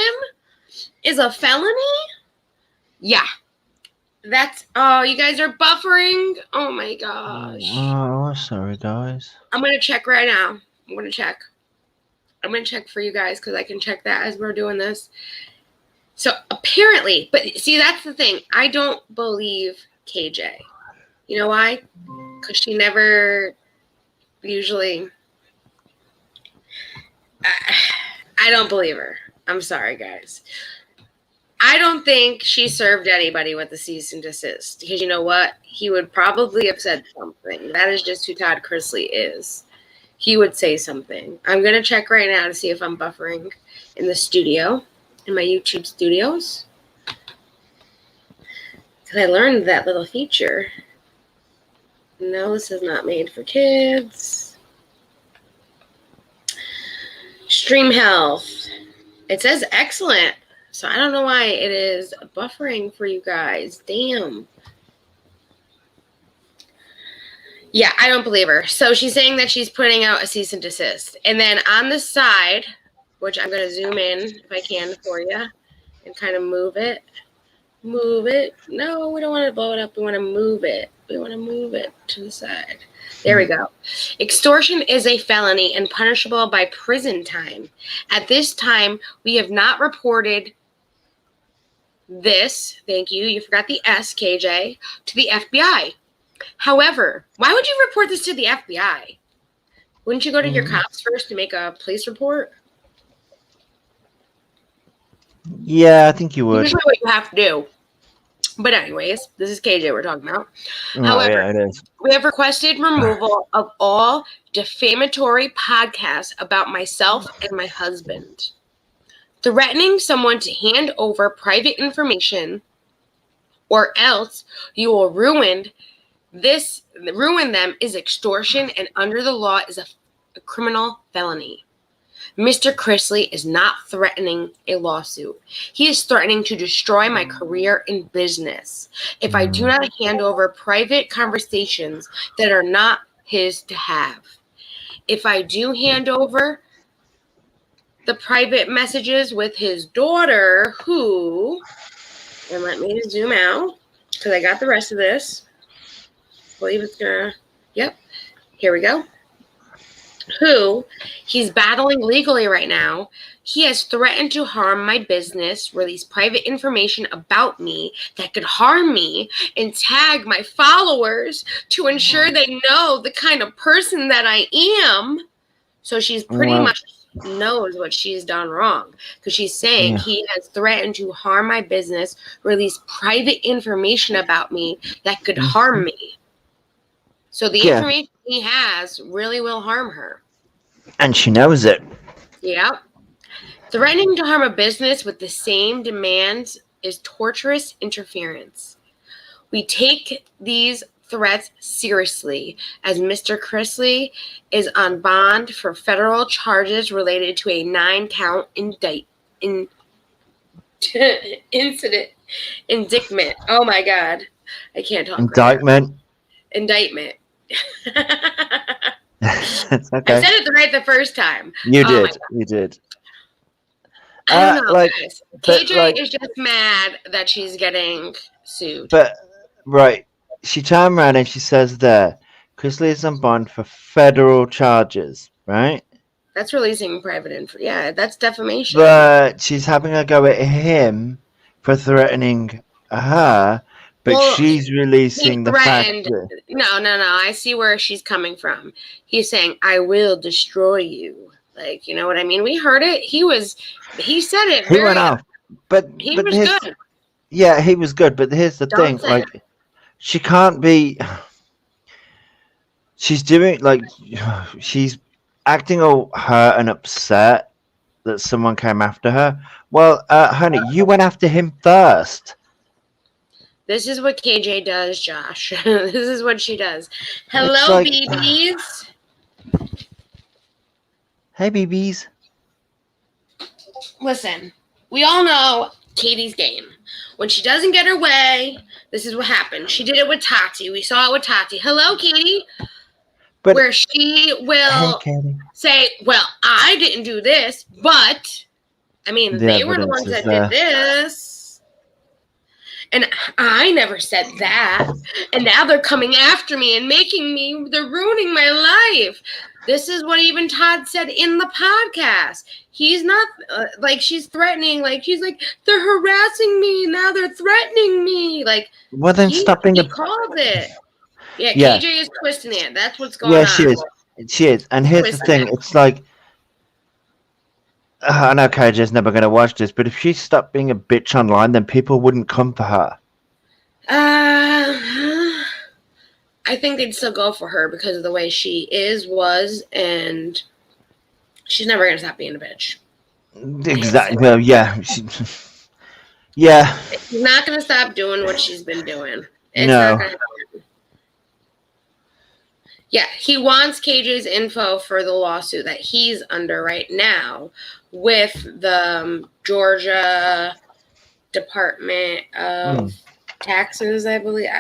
is a felony? Yeah. That's, oh, you guys are buffering? Oh, my gosh. Oh, sorry, guys. I'm going to check right now. I'm going to check for you guys because I can check that as we're doing this. So apparently, but see, that's the thing. I don't believe KJ. You know why? Because she never usually... I don't believe her. I'm sorry, guys. I don't think she served anybody with a cease and desist. Because you know what? He would probably have said something. That is just who Todd Chrisley is. He would say something. I'm going to check right now to see if I'm buffering in the studio, in my YouTube studios. Because I learned that little feature. No, this is not made for kids. Stream health. It says excellent. So I don't know why it is buffering for you guys. Damn. Yeah, I don't believe her. So she's saying that she's putting out a cease and desist. And then on the side, which I'm going to zoom in if I can for you and kind of move it. Move it. No, we don't want to blow it up. We want to move it. We want to move it to the side. There we go. Extortion is a felony and punishable by prison time. At this time, we have not reported this, thank you, you forgot the S, KJ, to the FBI. However, why would you report this to the FBI? Wouldn't you go to your cops first to make a police report? Yeah, I think you would. Usually what you have to do. But anyways, this is KJ we're talking about. Oh, However, yeah, it is. we have requested removal of all defamatory podcasts about myself and my husband. Threatening someone to hand over private information or else you will ruin them is extortion and under the law is a criminal felony. Mr. Chrisley is not threatening a lawsuit. He is threatening to destroy my career in business if I do not hand over private conversations that are not his to have. If I do hand over the private messages with his daughter, and let me zoom out because I got the rest of this. I believe it's gonna, yep, here we go. Who he's battling legally right now. He has threatened to harm my business, release private information about me that could harm me, and tag my followers to ensure they know the kind of person that I am. So she's pretty much knows what she's done wrong because she's saying he has threatened to harm my business, release private information about me that could harm me. So the information he has really will harm her. And she knows it. Yep. Threatening to harm a business with the same demands is torturous interference. We take these threats seriously as Mr. Chrisley is on bond for federal charges related to a 9-count indictment. Oh my God. I can't talk. Indictment. Indictment. It's okay. I said it right the first time. You did. You did. I don't know, guys. KJ is just mad that she's getting sued. But, right. She turned around and she says there, Chrisley is on bond for federal charges, right? That's releasing private info. Yeah, that's defamation. But she's having a go at him for threatening her. But she's releasing the fact that... No. I see where she's coming from. He's saying, I will destroy you. Like, you know what I mean? We heard it. He said it. He went off. But he was good. Yeah, he was good. But here's the thing. Like, she can't be... She's doing, like... She's acting all hurt and upset that someone came after her. Well, honey, you went after him first. This is what KJ does, Josh. This is what she does. Hello, like, BBs. Hey, BBs. Listen, we all know Katie's game. When she doesn't get her way, this is what happens. She did it with Tati. We saw it with Tati. Hello, Katie. But, where she will say, well, I didn't do this, but, I mean, they were the ones that did this. And I never said that. And now they're coming after me and they're ruining my life. This is what even Todd said in the podcast. He's not, she's threatening. Like, she's like, they're harassing me. Now they're threatening me. Like, well, then he called it. Yeah, KJ is twisting it. That's what's going on. Yeah, she is. She is. And here's the thing. It's like, I know KJ's never going to watch this, but if she stopped being a bitch online, then people wouldn't come for her. I think they'd still go for her because of the way she was, and she's never going to stop being a bitch. Exactly. Well, yeah. Yeah. She's not going to stop doing what she's been doing. It's no. Not gonna happen. Yeah, he wants KJ's info for the lawsuit that he's under right now with the Georgia Department of Taxes, I believe.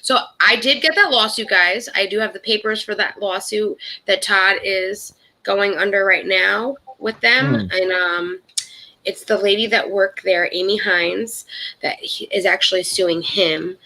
So I did get that lawsuit, guys. I do have the papers for that lawsuit that Todd is going under right now with them. And it's the lady that worked there, Amy Hines, that is actually suing him.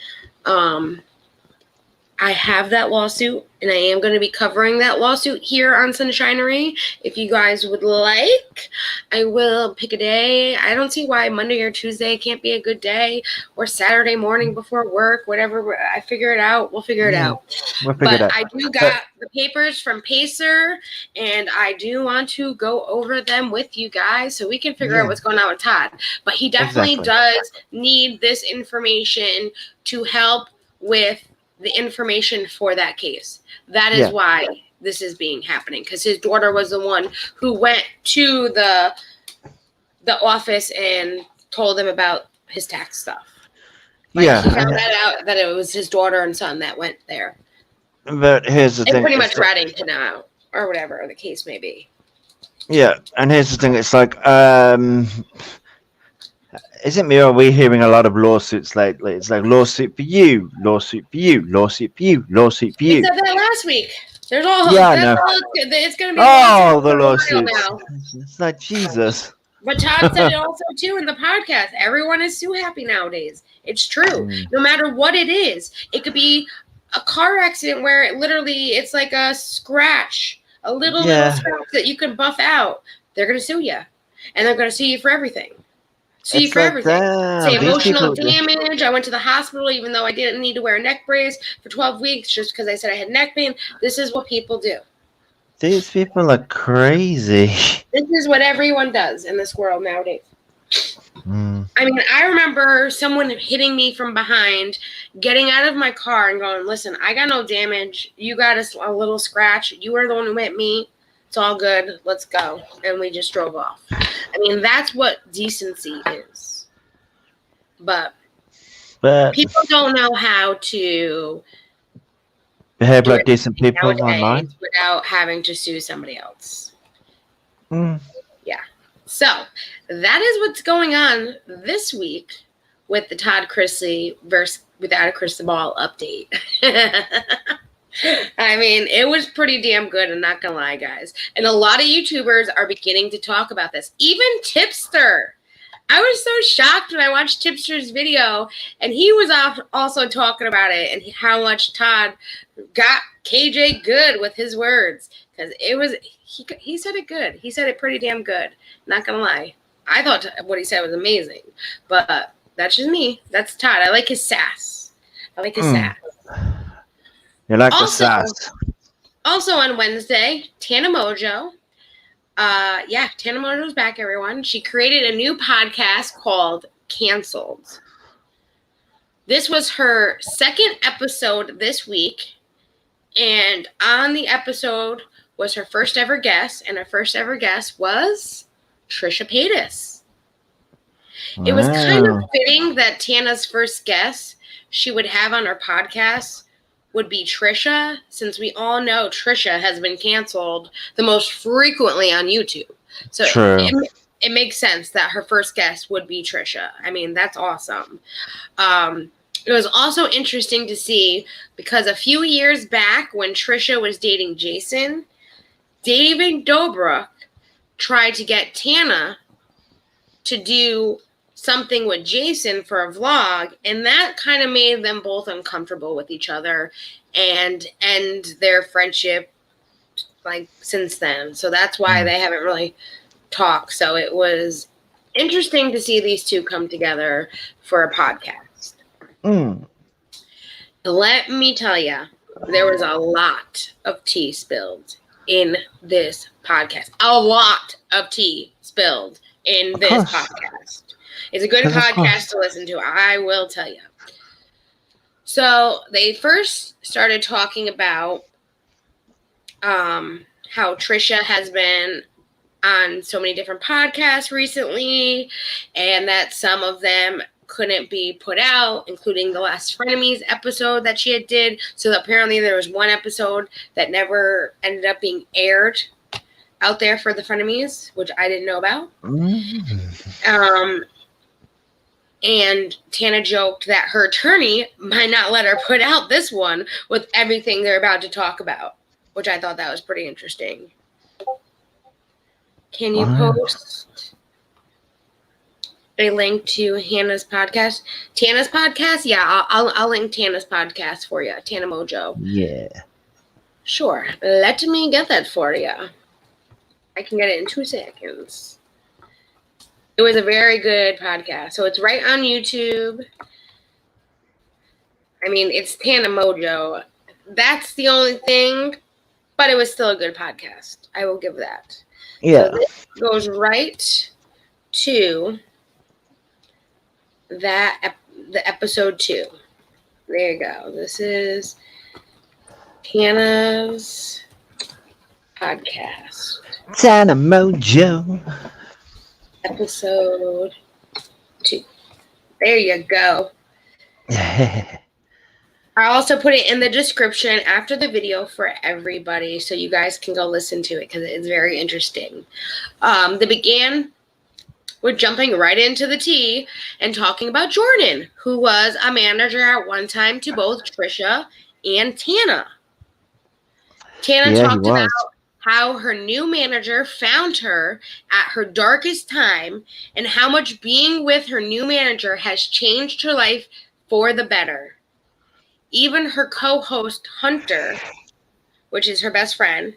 I have that lawsuit, and I am going to be covering that lawsuit here on Sunshinery. If you guys would like, I will pick a day. I don't see why Monday or Tuesday can't be a good day, or Saturday morning before work, whatever. I figure it out. We'll figure it out. But I do got the papers from Pacer, and I do want to go over them with you guys so we can figure out what's going on with Todd. But he definitely does need this information to help with the information for that case. That is why this is happening, because his daughter was the one who went to the office and told him about his tax stuff. He found that out, that it was his daughter and son that went there. But here's the thing. Pretty much ratting to now, or whatever the case may be. Yeah, and here's the thing. It's like, isn't me or are we hearing a lot of lawsuits lately? It's like lawsuit for you, lawsuit for you, lawsuit for you, lawsuit for you. We said that last week. There's all it's going to be all the lawsuits now. It's like Jesus. But Todd said it also too in the podcast. Everyone is so happy nowadays. It's true. No matter what it is, it could be a car accident where it's like a scratch, a little scratch that you can buff out. They're going to sue you, and they're going to sue you for everything. See you for everything. Say emotional damage. I went to the hospital even though I didn't need to wear a neck brace for 12 weeks just because I said I had neck pain. This is what people do. These people are crazy. This is what everyone does in this world nowadays. I mean, I remember someone hitting me from behind, getting out of my car and going, listen, I got no damage. You got a little scratch. You were the one who hit me. It's all good. Let's go. And we just drove off. I mean, that's what decency is. But people don't know how to behave like decent people online without having to sue somebody else. Yeah. So that is what's going on this week with the Todd Chrisley versus Without a Crystal Ball update. I mean, it was pretty damn good, I'm not gonna lie, guys. And a lot of YouTubers are beginning to talk about this. Even Tipster. I was so shocked when I watched Tipster's video, and he was also talking about it and how much Todd got KJ good with his words. Because he said it good. He said it pretty damn good. Not gonna lie. I thought what he said was amazing. But that's just me. That's Todd. I like his sass. Sass. You like the sass. Also on Wednesday, Tana Mongeau. Tana Mongeau's back, everyone. She created a new podcast called Canceled. This was her second episode this week. And on the episode was her first ever guest. And her first ever guest was Trisha Paytas. Wow. It was kind of fitting that Tana's first guest she would have on her podcast would be Trisha, since we all know Trisha has been canceled the most frequently on YouTube. So it makes sense that her first guest would be Trisha. I mean, that's awesome. It was also interesting to see because a few years back when Trisha was dating Jason, David Dobrik tried to get Tana to do something with Jason for a vlog, and that kind of made them both uncomfortable with each other and end their friendship like since then. So that's why they haven't really talked. So it was interesting to see these two come together for a podcast. Let me tell you, there was a lot of tea spilled in this podcast. A lot of tea spilled in this podcast. It's a good podcast to listen to, I will tell you. So they first started talking about how Trisha has been on so many different podcasts recently, and that some of them couldn't be put out, including the last Frenemies episode that she had did. So apparently there was one episode that never ended up being aired out there for the Frenemies, which I didn't know about. And Tana joked that her attorney might not let her put out this one with everything they're about to talk about, which I thought that was pretty interesting. Can you post? a link to Hannah's podcast. Tana's podcast? Yeah, I'll link Tana's podcast for you. Tana Mongeau. Yeah. Sure. Let me get that for you. I can get it in 2 seconds. It was a very good podcast. So it's right on YouTube. I mean, it's Tana Mongeau. That's the only thing, but it was still a good podcast. I will give that. Yeah. So this goes right to the episode 2. There you go. This is Tana's podcast. Tana Mongeau. Episode 2. There you go. I also put it in the description after the video for everybody so you guys can go listen to it because it's very interesting. They began with jumping right into the tea and talking about Jordan, who was a manager at one time to both Trisha and Tana. Tana talked about how her new manager found her at her darkest time and how much being with her new manager has changed her life for the better. Even her co-host, Hunter, which is her best friend,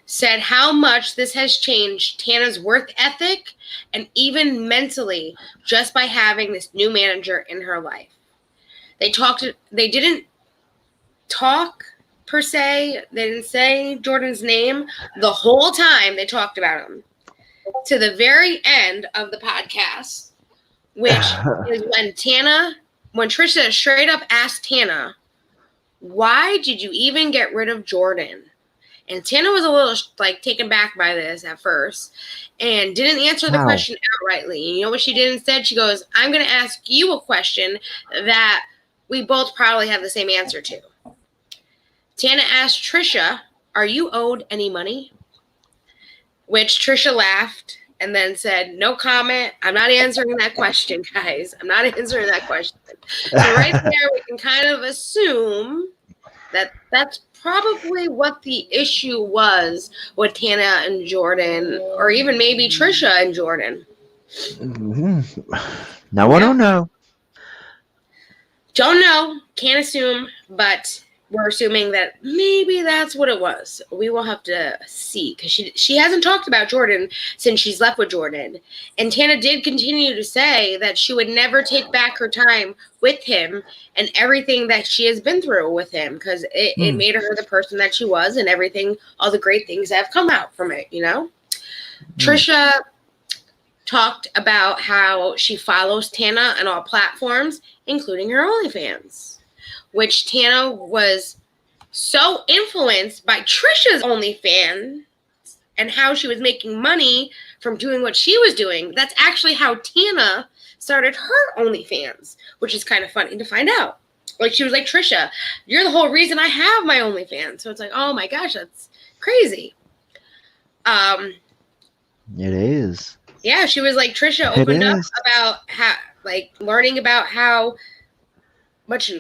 said how much this has changed Tana's work ethic and even mentally just by having this new manager in her life. They didn't talk per se. They didn't say Jordan's name the whole time they talked about him. To the very end of the podcast, which is when Trisha straight up asked Tana, why did you even get rid of Jordan? And Tana was a little taken back by this at first and didn't answer the question outrightly. And you know what she did instead? She goes, I'm going to ask you a question that we both probably have the same answer to. Tana asked Trisha, are you owed any money? Which Trisha laughed and then said, no comment. I'm not answering that question, guys. I'm not answering that question. So right there, we can kind of assume that that's probably what the issue was with Tana and Jordan, or even maybe Trisha and Jordan. No, I don't know. Don't know. Can't assume, but we're assuming that maybe that's what it was. We will have to see because she hasn't talked about Jordan since she's left with Jordan. And Tana did continue to say that she would never take back her time with him and everything that she has been through with him because it made her the person that she was and everything, all the great things that have come out from it, you know? Trisha talked about how she follows Tana on all platforms, including her OnlyFans, which Tana was so influenced by Trisha's OnlyFans and how she was making money from doing what she was doing. That's actually how Tana started her OnlyFans, which is kind of funny to find out. She was like, Trisha, you're the whole reason I have my OnlyFans. So it's like, oh my gosh, that's crazy. It is. Yeah, she was like, Trisha opened up about how, learning about how much,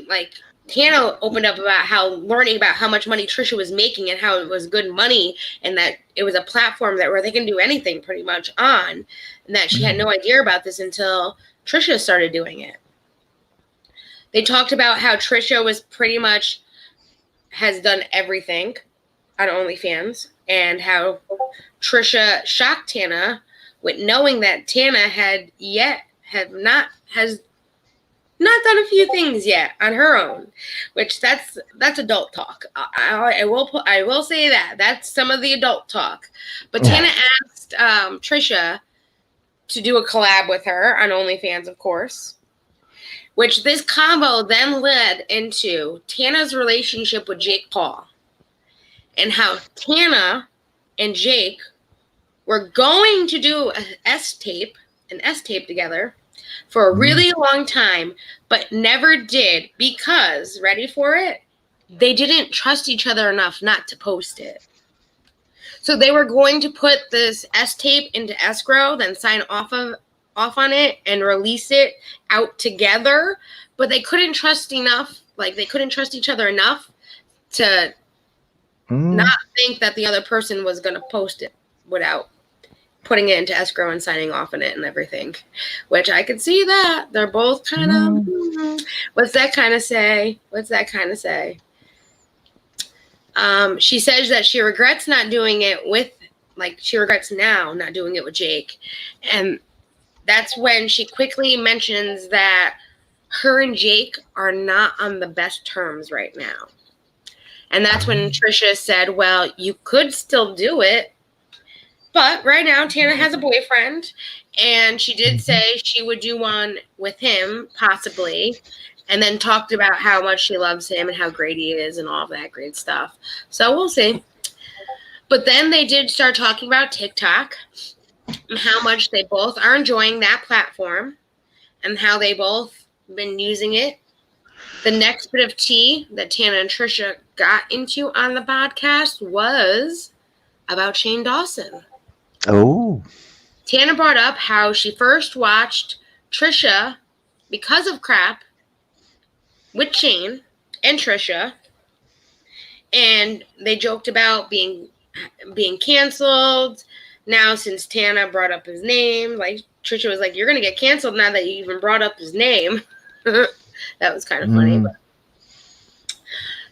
Tana opened up about learning about how much money Trisha was making and how it was good money and that it was a platform where they can do anything pretty much on, and that she had no idea about this until Trisha started doing it. They talked about how Trisha was pretty much has done everything on OnlyFans and how Trisha shocked Tana with knowing that Tana has not done a few things yet on her own, which that's adult talk. I will say that's some of the adult talk. But Tana asked Trisha to do a collab with her on OnlyFans, of course, which this combo then led into Tana's relationship with Jake Paul and how Tana and Jake were going to do an S-tape together for a really long time, but never did because, ready for it, they didn't trust each other enough not to post it. So they were going to put this S-tape into escrow, then sign off on it and release it out together, but they couldn't trust enough, they couldn't trust each other enough to not think that the other person was going to post it without putting it into escrow and signing off on it and everything, which I could see that. They're both kind of, what's that kind of say? She says that she regrets not doing it with, like, she regrets now not doing it with Jake. And that's when she quickly mentions that her and Jake are not on the best terms right now. And that's when Trisha said, well, you could still do it. But right now, Tana has a boyfriend, and she did say she would do one with him, possibly, and then talked about how much she loves him and how great he is and all of that great stuff. So we'll see. But then they did start talking about TikTok and how much they both are enjoying that platform and how they both been using it. The next bit of tea that Tana and Trisha got into on the podcast was about Shane Dawson. Oh. Tana brought up how she first watched Trisha because of Crap with Shane and Trisha, and they joked about being canceled. Now, since Tana brought up his name, like Trisha was like, "You're gonna get canceled now that you even brought up his name." That was kind of funny. But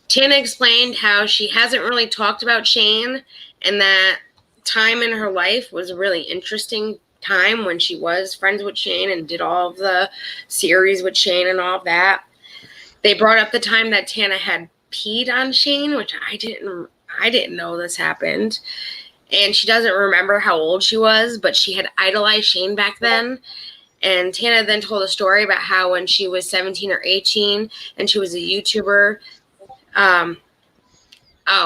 Tana explained how she hasn't really talked about Shane, and that time in her life was a really interesting time when she was friends with Shane and did all of the series with Shane and all of that. They brought up the time that Tana had peed on Shane, which I didn't know this happened. And she doesn't remember how old she was, but she had idolized Shane back then. And Tana then told a story about how when she was 17 or 18 and she was a YouTuber.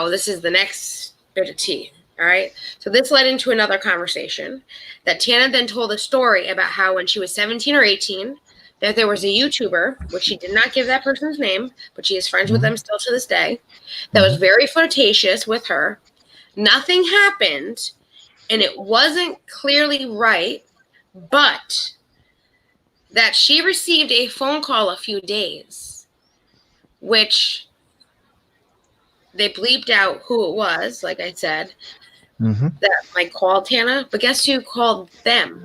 This is the next bit of tea. All right. So this led into another conversation that Tana then told a story about how when she was 17 or 18, that there was a YouTuber, which she did not give that person's name, but she is friends with them still to this day, that was very flirtatious with her. Nothing happened, and it wasn't clearly right, but that she received a phone call a few days, which they bleeped out who it was, like I said, that like called Tana. But guess who called them?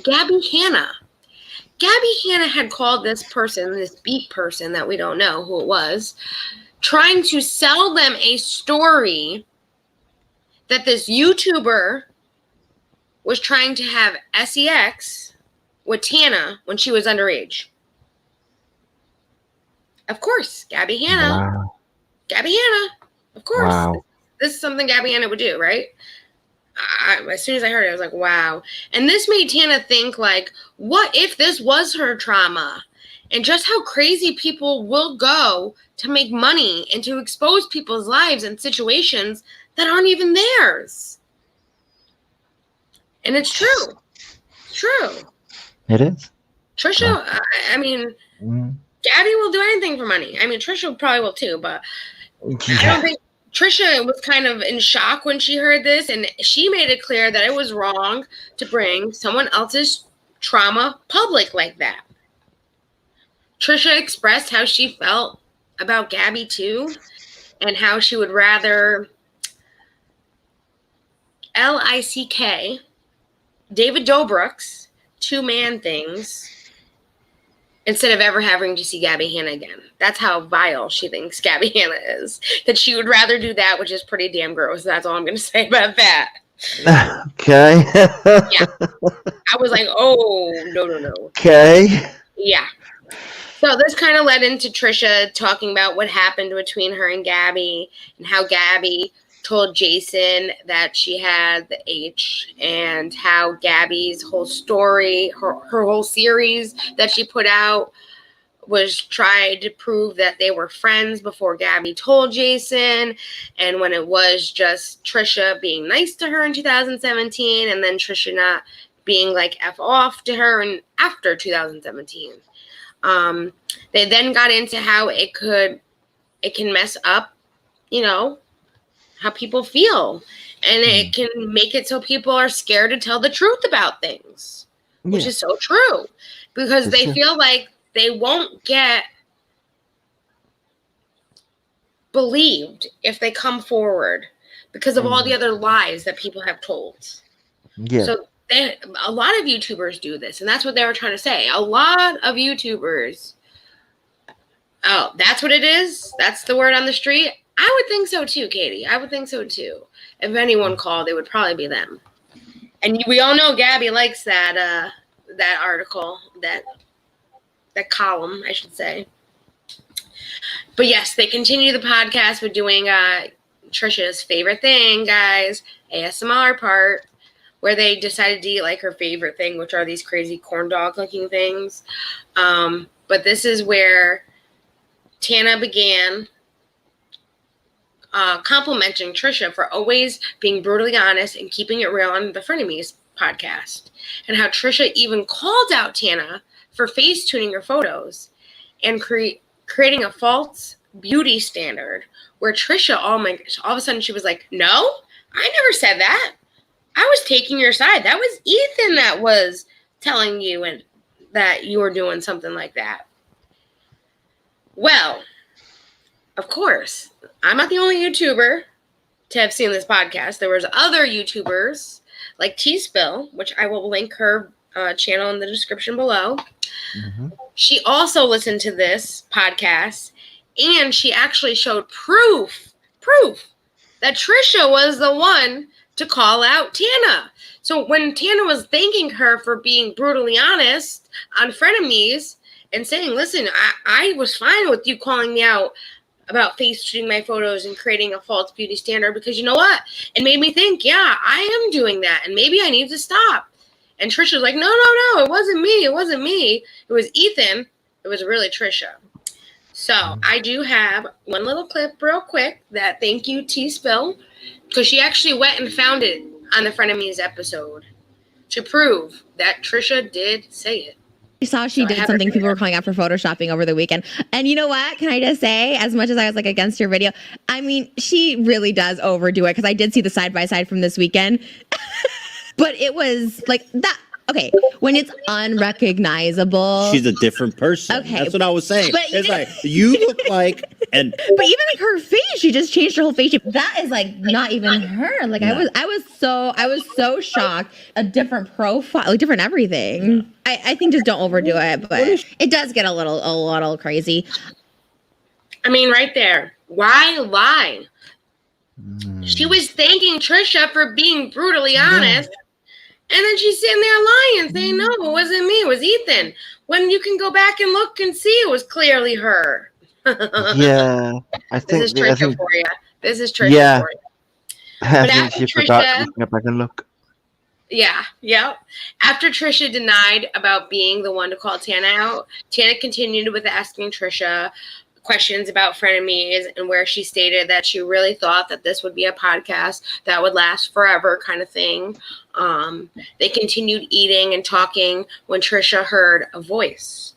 Gabby Hanna. Gabby Hanna had called this person, this beat person that we don't know who it was, trying to sell them a story that this YouTuber was trying to have sex with Tana when she was underage. Of course, Gabby Hanna. Wow. Gabby Hanna. Of course. Wow. This is something Gabby Hanna would do, right? As soon as I heard it, I was like, wow. And this made Tana think, like, what if this was her trauma? And just how crazy people will go to make money and to expose people's lives and situations that aren't even theirs. And it's true. It's true. It is. Trisha, I mean, Gabby will do anything for money. I mean, Trisha probably will too, but I don't think Trisha was kind of in shock when she heard this, and she made it clear that it was wrong to bring someone else's trauma public like that. Trisha expressed how she felt about Gabby too, and how she would rather LICK, David Dobrik's two-man things, instead of ever having to see Gabby Hanna again. That's how vile she thinks Gabby Hanna is. That she would rather do that, which is pretty damn gross. That's all I'm going to say about that. Okay. Yeah. I was like, oh, no. Okay. Yeah. So this kind of led into Trisha talking about what happened between her and Gabby and how Gabby told Jason that she had the H, and how Gabby's whole story, her whole series that she put out was tried to prove that they were friends before Gabby told Jason, and when it was just Trisha being nice to her in 2017 and then Trisha not being like F off to her and after 2017. They then got into how it can mess up, how people feel, and it can make it so people are scared to tell the truth about things, which is so true, because they feel like they won't get believed if they come forward because of all the other lies that people have told. Yeah. So a lot of YouTubers do this, and that's what they were trying to say. A lot of YouTubers. Oh, that's what it is? That's the word on the street? I would think so too, Katie. I would think so too. If anyone called, it would probably be them. And we all know Gabby likes that article, that column, I should say. But yes, they continue the podcast with doing Trisha's favorite thing, guys, ASMR part, where they decided to eat like her favorite thing, which are these crazy corn dog looking things. But this is where Tana began complimenting Trisha for always being brutally honest and keeping it real on the Frenemies podcast, and how Trisha even called out Tana for face tuning her photos and creating a false beauty standard, where Trisha all of a sudden she was like, no, I never said that. I was taking your side. That was Ethan that was telling you and that you were doing something like that. Well, of course, I'm not the only YouTuber to have seen this podcast. There was other YouTubers like T-Spill, which I will link her channel in the description below. Mm-hmm. She also listened to this podcast, and she actually showed proof that Trisha was the one to call out Tana. So when Tana was thanking her for being brutally honest on Frenemies and saying, listen, I was fine with you calling me out about face shooting my photos and creating a false beauty standard, because you know what? It made me think, yeah, I am doing that, and maybe I need to stop. And Trisha was like, no, it wasn't me. It wasn't me. It was Ethan. It was really Trisha. So I do have one little clip real quick that thank you, T-Spill, because she actually went and found it on the Frenemies episode to prove that Trisha did say it. I saw she did something people were calling out for photoshopping over the weekend. And you know what? Can I just say, as much as I was like against your video, I mean, she really does overdo it, because I did see the side-by-side from this weekend. But it was like that. Okay, when it's unrecognizable. She's a different person. Okay. That's what I was saying. But it's like, you look like, and. But even like her face, she just changed her whole face shape. That is like not even her. Like no. I was so shocked. A different profile, like different everything. I think just don't overdo it, but it does get a little crazy. I mean, right there. Why lie? She was thanking Trisha for being brutally honest. And then she's sitting there lying, saying, no, it wasn't me, it was Ethan. When you can go back and look and see it was clearly her. Yeah, I think this is Trisha for you. This is Trisha for you. But I think she forgot to go back and look. Yeah. After Trisha denied about being the one to call Tana out, Tana continued with asking Trisha questions about Frenemies, and where she stated that she really thought that this would be a podcast that would last forever, kind of thing. They continued eating and talking when Trisha heard a voice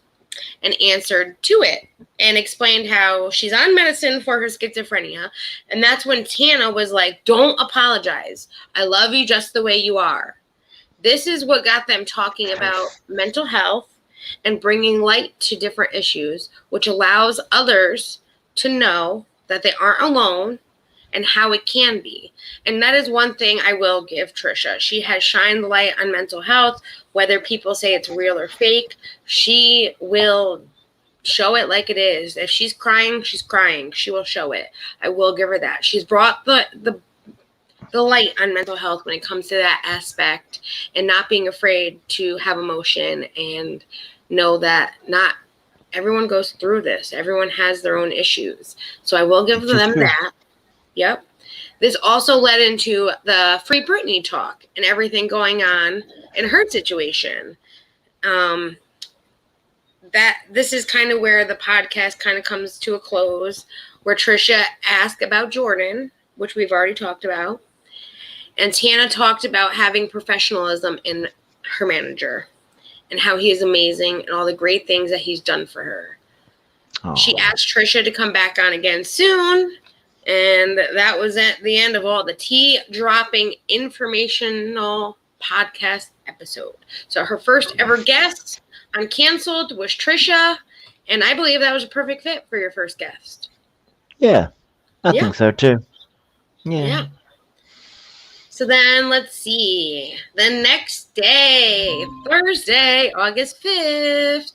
and answered to it and explained how she's on medicine for her schizophrenia. And that's when Tana was like, don't apologize. I love you just the way you are. This is what got them talking about mental health and bringing light to different issues, which allows others to know that they aren't alone and how it can be. And that is one thing I will give Trisha. She has shined the light on mental health. Whether people say it's real or fake, she will show it like it is. If she's crying, she's crying. She will show it. I will give her that. She's brought the light on mental health when it comes to that aspect, and not being afraid to have emotion and know that not everyone goes through this. Everyone has their own issues. So I will give them that. Yep. This also led into the Free Britney talk and everything going on in her situation. That this is kind of where the podcast kind of comes to a close, where Trisha asked about Jordan, which we've already talked about. And Tana talked about having professionalism in her manager and how he is amazing and all the great things that he's done for her. Aww. She asked Trisha to come back on again soon. And that was at the end of all the tea-dropping informational podcast episode. So her first ever guest on Canceled was Trisha. And I believe that was a perfect fit for your first guest. Yeah, I think so too. Yeah. So then let's see. The next day, Thursday, August 5th,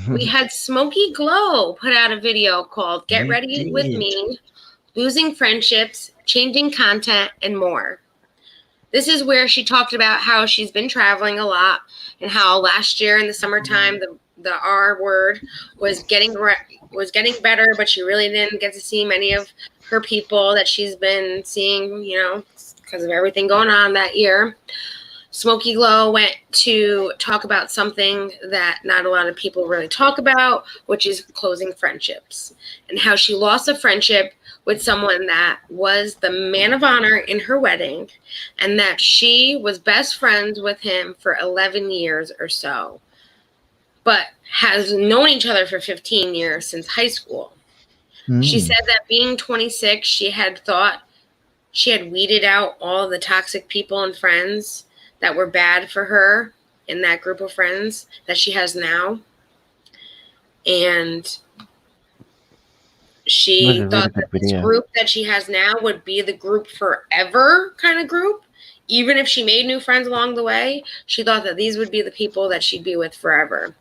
we had Smoky Glow put out a video called Get Ready With Me, Losing Friendships, Changing Content, and More. This is where she talked about how she's been traveling a lot and how last year in the summertime, the R word was getting better, but she really didn't get to see many of her people that she's been seeing, because of everything going on that year. Smoky Glow went to talk about something that not a lot of people really talk about, which is closing friendships, and how she lost a friendship with someone that was the man of honor in her wedding, and that she was best friends with him for 11 years or so, but has known each other for 15 years since high school. She said that being 26, she had thought she had weeded out all the toxic people and friends that were bad for her in that group of friends that she has now. And she thought that this group that she has now would be the group forever kind of group. Even if she made new friends along the way, she thought that these would be the people that she'd be with forever.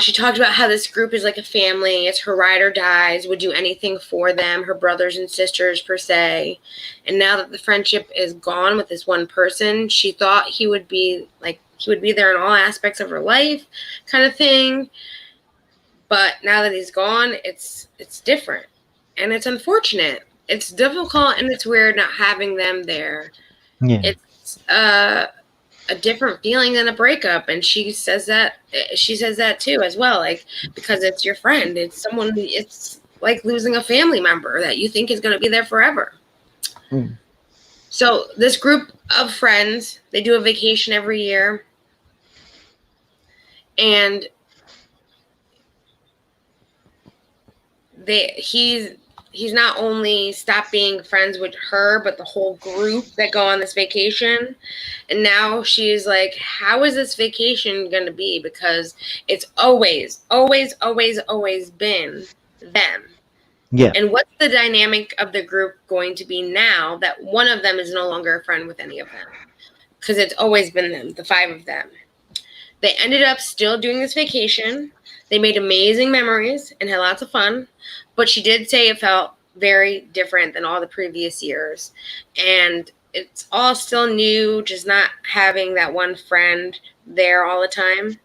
She talked about how this group is like a family. It's her ride or dies, would do anything for them, her brothers and sisters per se. And now that the friendship is gone with this one person, she thought he would be there in all aspects of her life kind of thing. But now that he's gone, it's different. And it's unfortunate. It's difficult and it's weird not having them there. Yeah. It's a different feeling than a breakup, and she says that too as well, like, because it's your friend, it's like losing a family member that you think is going to be there forever. So this group of friends, they do a vacation every year, and he's not only stopped being friends with her, but the whole group that go on this vacation. And now she's like, how is this vacation going to be? Because it's always, always, always, always been them. Yeah. And what's the dynamic of the group going to be now that one of them is no longer a friend with any of them? Because it's always been them, the five of them. They ended up still doing this vacation. They made amazing memories and had lots of fun. But she did say it felt very different than all the previous years. And it's all still new, just not having that one friend there all the time.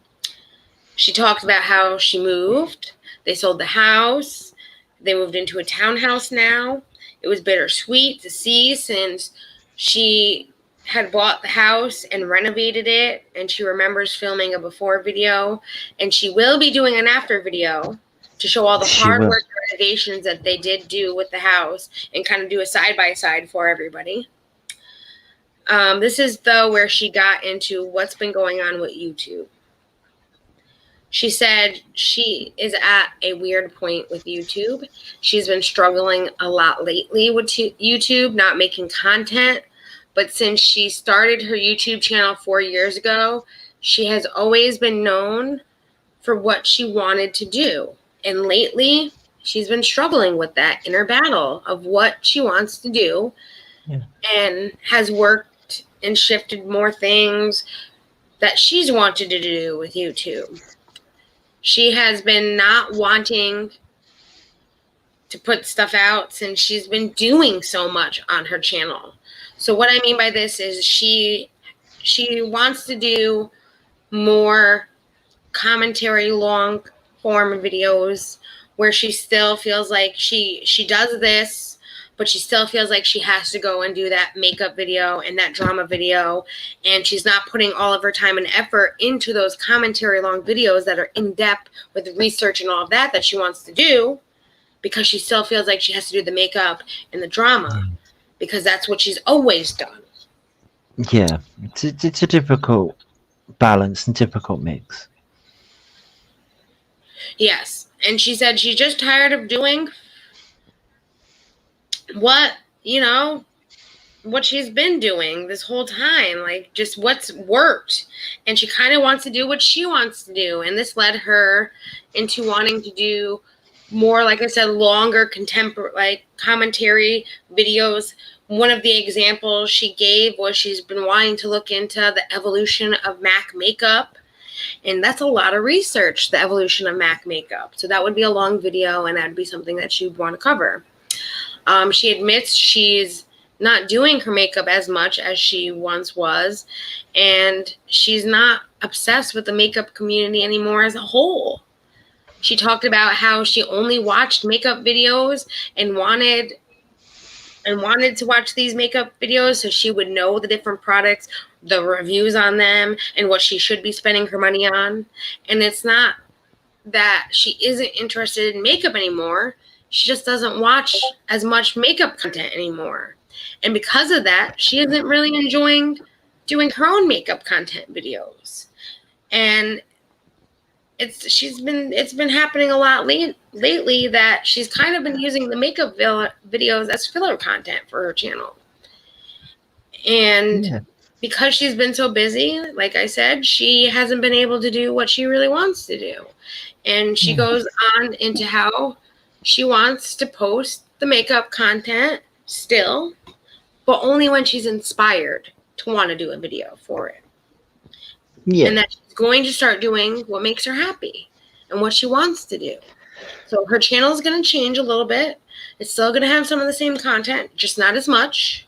She talked about how she moved. They sold the house. They moved into a townhouse now. It was bittersweet to see, since she had bought the house and renovated it, and she remembers filming a before video, and she will be doing an after video to show all the hard work renovations that they did do with the house and kind of do a side-by-side for everybody. This is, though, where she got into what's been going on with YouTube. She said she is at a weird point with YouTube. She's been struggling a lot lately with YouTube, not making content. But since she started her YouTube channel 4 years ago, she has always been known for what she wanted to do. And lately, she's been struggling with that inner battle of what she wants to do, and has worked and shifted more things that she's wanted to do with YouTube. She has been not wanting to put stuff out since she's been doing so much on her channel. So what I mean by this is she wants to do more commentary, long form videos where she still feels like she does this, but she still feels like she has to go and do that makeup video and that drama video, and she's not putting all of her time and effort into those commentary long videos that are in depth with research and all of that she wants to do, because she still feels like she has to do the makeup and the drama, because that's what she's always done. Yeah, it's a difficult balance and difficult mix. Yes, and she said she's just tired of doing what she's been doing this whole time, like just what's worked, and she kind of wants to do what she wants to do. And this led her into wanting to do more, like I said, longer contemporary, like commentary videos one of the examples she gave was she's been wanting to look into the evolution of MAC makeup. And that's a lot of research, the evolution of MAC makeup. So that would be a long video, and that would be something that she'd want to cover. She admits she's not doing her makeup as much as she once was, and she's not obsessed with the makeup community anymore as a whole. She talked about how she only watched makeup videos and wanted to watch these makeup videos so she would know the different products, the reviews on them, and what she should be spending her money on. And it's not that she isn't interested in makeup anymore. She just doesn't watch as much makeup content anymore. And because of that, she isn't really enjoying doing her own makeup content videos. And it's been happening a lot lately that she's kind of been using the makeup videos as filler content for her channel. And because she's been so busy, like I said, she hasn't been able to do what she really wants to do. And she goes on into how she wants to post the makeup content still, but only when she's inspired to want to do a video for it. Yeah. And that she's going to start doing what makes her happy and what she wants to do. So her channel is going to change a little bit. It's still going to have some of the same content, just not as much.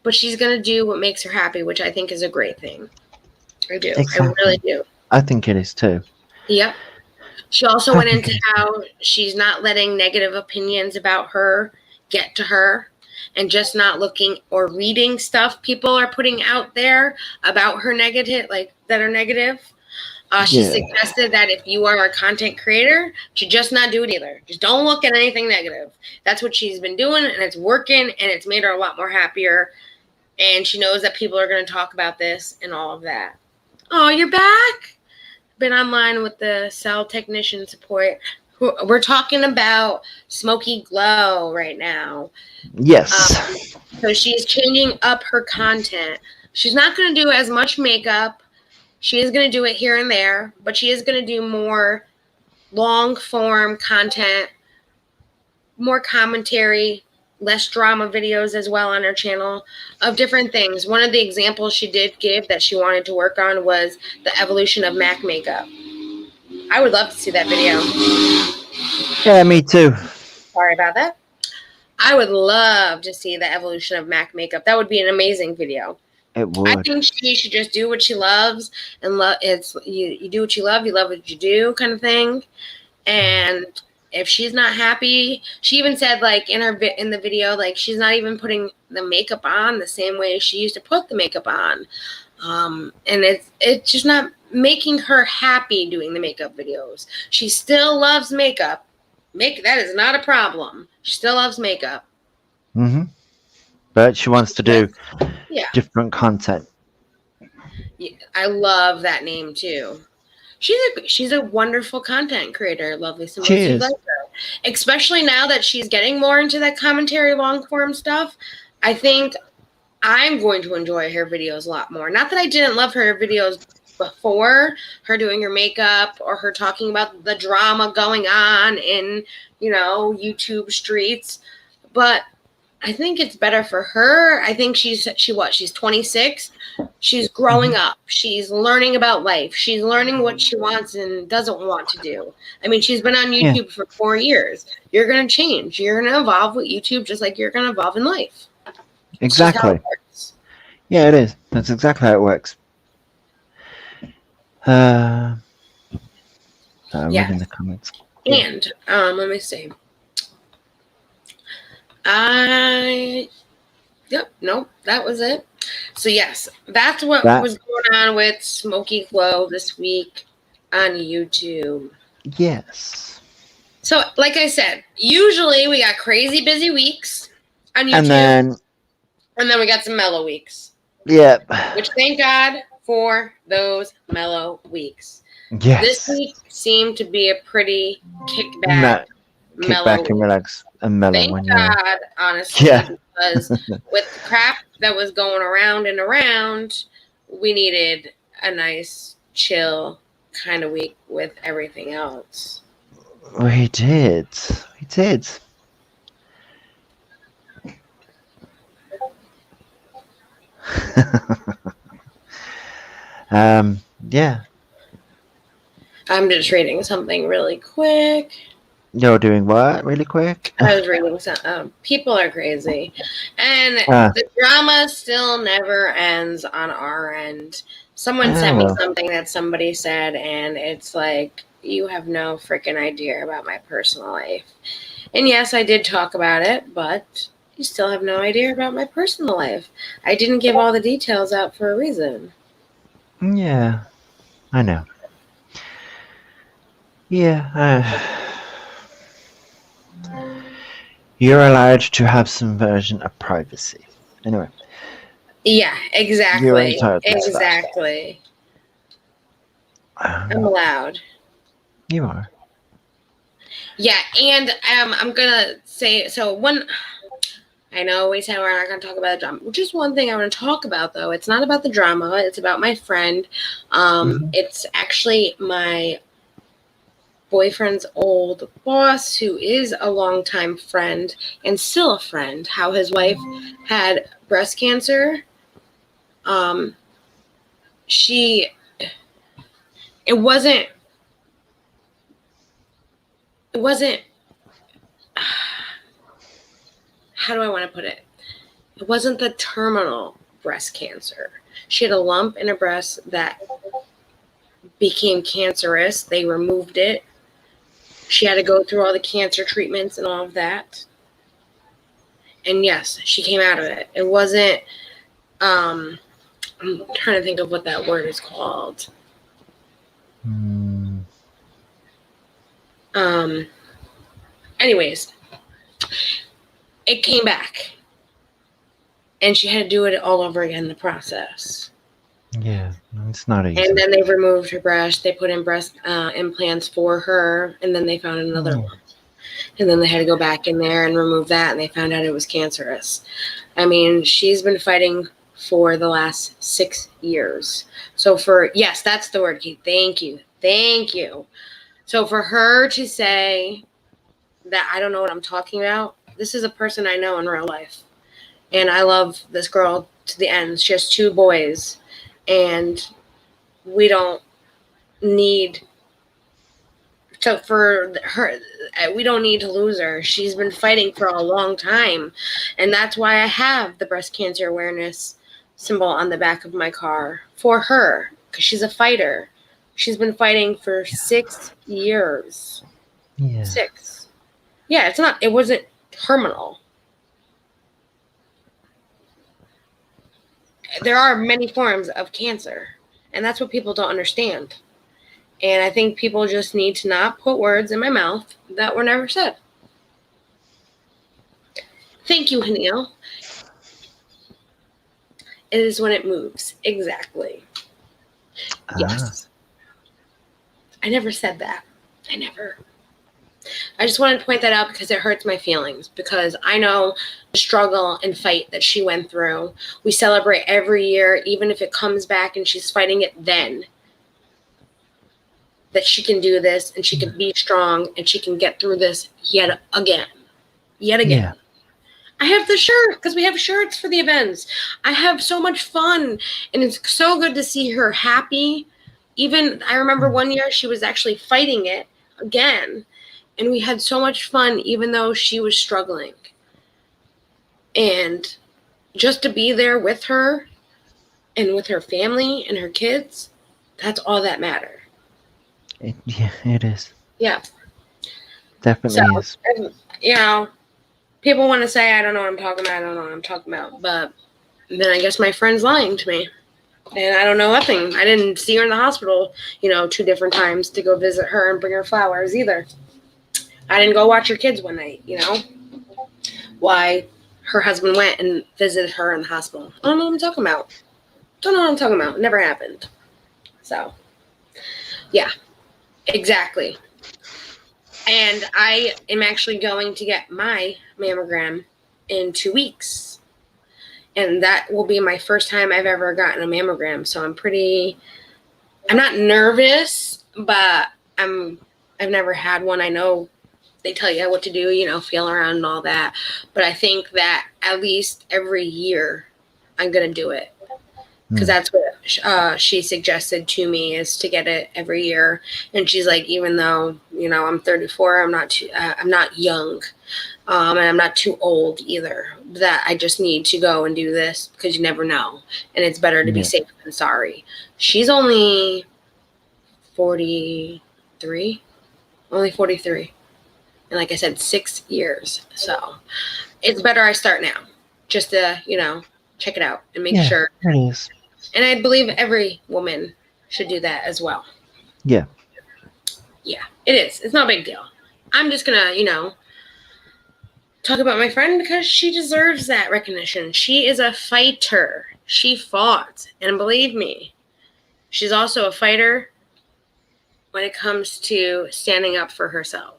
But she's going to do what makes her happy, which I think is a great thing. I do. Exactly. I really do. I think it is too. Yep. She also went into how she's not letting negative opinions about her get to her, and just not looking or reading stuff people are putting out there about her negative, like that are negative. She suggested that if you are a content creator, to just not do it either. Just don't look at anything negative. That's what she's been doing, and it's working, and it's made her a lot more happier. And she knows that people are going to talk about this and all of that. Oh, you're back? Been online with the cell technician support. We're talking about Smoky Glow right now. Yes. So she's changing up her content. She's not going to do as much makeup. She is going to do it here and there, but she is going to do more long-form content, more commentary, less drama videos as well on her channel of different things. One of the examples she did give that she wanted to work on was the evolution of MAC makeup. I would love to see that video. Yeah, me too. Sorry about that. I would love to see the evolution of MAC makeup. That would be an amazing video. It would. I think she should just do what she loves, and you do what you love what you do, kind of thing. And if she's not happy, she even said, like, in the video, like, she's not even putting the makeup on the same way she used to put the makeup on. And it's just not making her happy doing the makeup videos. She still loves makeup. That is not a problem. She still loves makeup. Mm-hmm. But she wants to do different content. Yeah, I love that name too. She's a wonderful content creator. Lovely Simone. She is. Like her. Especially now that she's getting more into that commentary long form stuff. I think I'm going to enjoy her videos a lot more. Not that I didn't love her videos before, her doing her makeup or her talking about the drama going on in, YouTube streets, but I think it's better for her. I think she's 26. She's growing up. She's learning about life. She's learning what she wants and doesn't want to do. I mean, she's been on YouTube for 4 years. You're going to change. You're going to evolve with YouTube just like you're going to evolve in life. Exactly. Yeah, it is. That's exactly how it works. Reading the comments. And let me see. That was it. So yes, that's what was going on with Smoky Glow this week on YouTube. Yes. So like I said, usually we got crazy busy weeks on YouTube. And then we got some mellow weeks. Yep. Which thank God for those mellow weeks. Yes. This week seemed to be a pretty kickback and relax and mellow. Thank God, honestly, because with the crap that was going around and around, we needed a nice, chill kind of week with everything else. We did. Yeah. I'm just reading something really quick. You're doing what really quick? I was reading some. People are crazy, and the drama still never ends on our end. Someone sent me something that somebody said, and it's like, you have no freaking idea about my personal life. And yes, I did talk about it, but you still have no idea about my personal life. I didn't give all the details out for a reason. Yeah, I know. Yeah, you're allowed to have some version of privacy. Anyway. Yeah, exactly. You're entitled to exactly. I'm allowed. You are. Yeah, and I'm gonna say, so one, I know we said we're not gonna talk about the drama. Just one thing I want to talk about, though. It's not about the drama. It's about my friend. It's actually my boyfriend's old boss, who is a longtime friend and still a friend. How his wife had breast cancer. It wasn't, how do I want to put it? It wasn't the terminal breast cancer. She had a lump in her breast that became cancerous. They removed it. She had to go through all the cancer treatments and all of that. And yes, she came out of it. It wasn't, I'm trying to think of what that word is called. Anyways, it came back. And she had to do it all over again, the process. Yeah, it's not easy. And then they removed her breast. They put in breast implants for her. And then they found another one. And then they had to go back in there and remove that. And they found out it was cancerous. I mean, she's been fighting for the last 6 years. So yes, that's the word, Keith. Thank you. Thank you. So for her to say that I don't know what I'm talking about, this is a person I know in real life. And I love this girl to the end. She has 2 boys. And we don't need we don't need to lose her. She's been fighting for a long time. And that's why I have the breast cancer awareness symbol on the back of my car for her. Because she's a fighter. She's been fighting for 6 years. Yeah. 6. Yeah, it wasn't terminal. There are many forms of cancer, and that's what people don't understand. And I think people just need to not put words in my mouth that were never said. Thank you, Hanil. It is when it moves. Exactly. Yes. I never said that. I just wanted to point that out because it hurts my feelings, because I know the struggle and fight that she went through. We celebrate every year, even if it comes back and she's fighting it then, that she can do this and she can be strong and she can get through this yet again. Yeah. I have the shirt because we have shirts for the events. I have so much fun, and it's so good to see her happy. Even I remember one year she was actually fighting it again. And we had so much fun, even though she was struggling. And just to be there with her and with her family and her kids, that's all that matters. It is. Yeah. Definitely is. And, people want to say, I don't know what I'm talking about. But then I guess my friend's lying to me. And I don't know nothing. I didn't see her in the hospital, 2 different times to go visit her and bring her flowers either. I didn't go watch her kids one night, why her husband went and visited her in the hospital. I don't know what I'm talking about. It never happened. So, yeah, exactly. And I am actually going to get my mammogram in 2 weeks. And that will be my first time I've ever gotten a mammogram. So I'm not nervous, but I've never had one. I know they tell you what to do, feel around and all that. But I think that at least every year I'm going to do it. because that's what she suggested to me, is to get it every year. And she's like, even though, you know, I'm 34, I'm not young, and I'm not too old either, that I just need to go and do this because you never know, and it's better to be safe than sorry. She's only 43, and like I said, 6 years. So it's better I start now, just to, you know, check it out and make sure. It is. And I believe every woman should do that as well. Yeah. Yeah, it is. It's not a big deal. I'm just going to, you know, talk about my friend because she deserves that recognition. She is a fighter. She fought. And believe me, she's also a fighter when it comes to standing up for herself.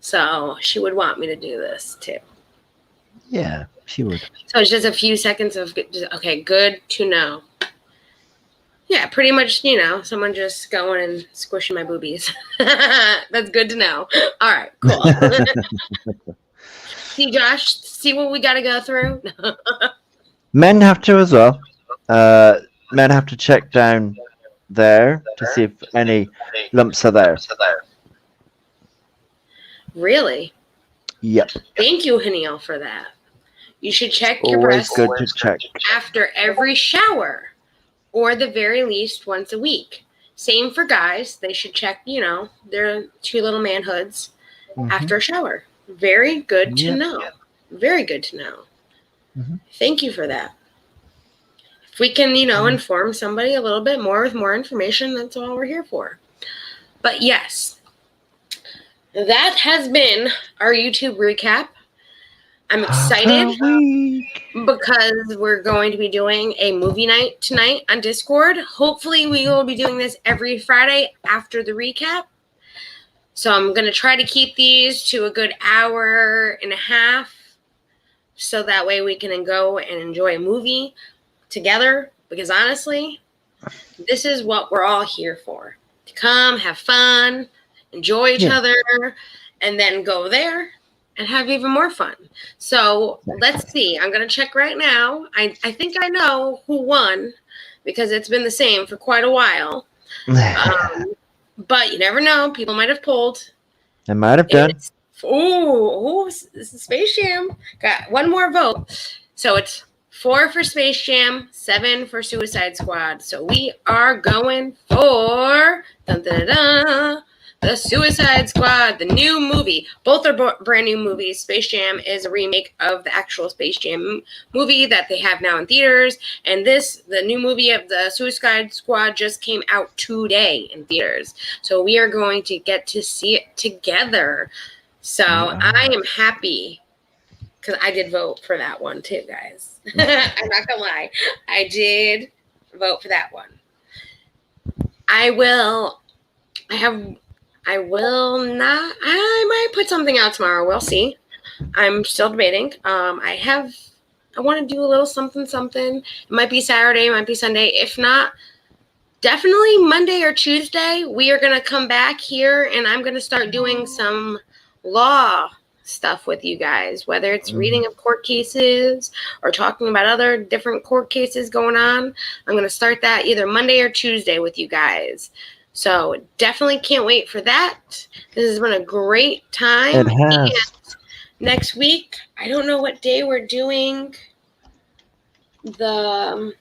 So she would want me to do this too. Yeah, she would. So it's just a few seconds of, okay, good to know. Yeah, pretty much, you know, someone just going and squishing my boobies. That's good to know. All right, cool. See, Josh, see what we got to go through? Men have to as well. Men have to check down there to see if any lumps are there. Really? Yep. Thank you, Haniel, for that. You should check your Always breasts good to check. after every shower, or the very least once a week. Same for guys. They should check, you know, their 2 little manhoods after a shower. Very good to know. Very good to know. Thank you for that. If we can, you know, inform somebody a little bit more with more information, that's all we're here for. But yes, that has been our YouTube recap. I'm excited because we're going to be doing a movie night tonight on Discord. Hopefully we will be doing this every Friday after the recap. So I'm going to try to keep these to a good hour and a half, so that way we can go and enjoy a movie together. Because honestly, this is what we're all here for. To come, have fun, enjoy each other, and then go there and have even more fun. So let's see. I'm going to check right now. I think I know who won because it's been the same for quite a while. But you never know. People might have pulled. They might have done. Ooh, this is Space Jam. Got one more vote. So it's 4 for Space Jam, 7 for Suicide Squad. So we are going for the Suicide Squad, the new movie. Both are brand new movies. Space Jam is a remake of the actual Space Jam movie that they have now in theaters. And the new movie of the Suicide Squad, just came out today in theaters. So we are going to get to see it together. So I am happy because I did vote for that one too, guys. I'm not going to lie. I did vote for that one. I might put something out tomorrow. We'll see. I'm still debating. I want to do a little something. It might be Saturday, it might be Sunday. If not, definitely Monday or Tuesday, we are going to come back here and I'm going to start doing some law stuff with you guys, whether it's reading of court cases or talking about other different court cases going on. I'm going to start that either Monday or Tuesday with you guys. So definitely can't wait for that. This has been a great time. It has. And next week, I don't know what day we're doing the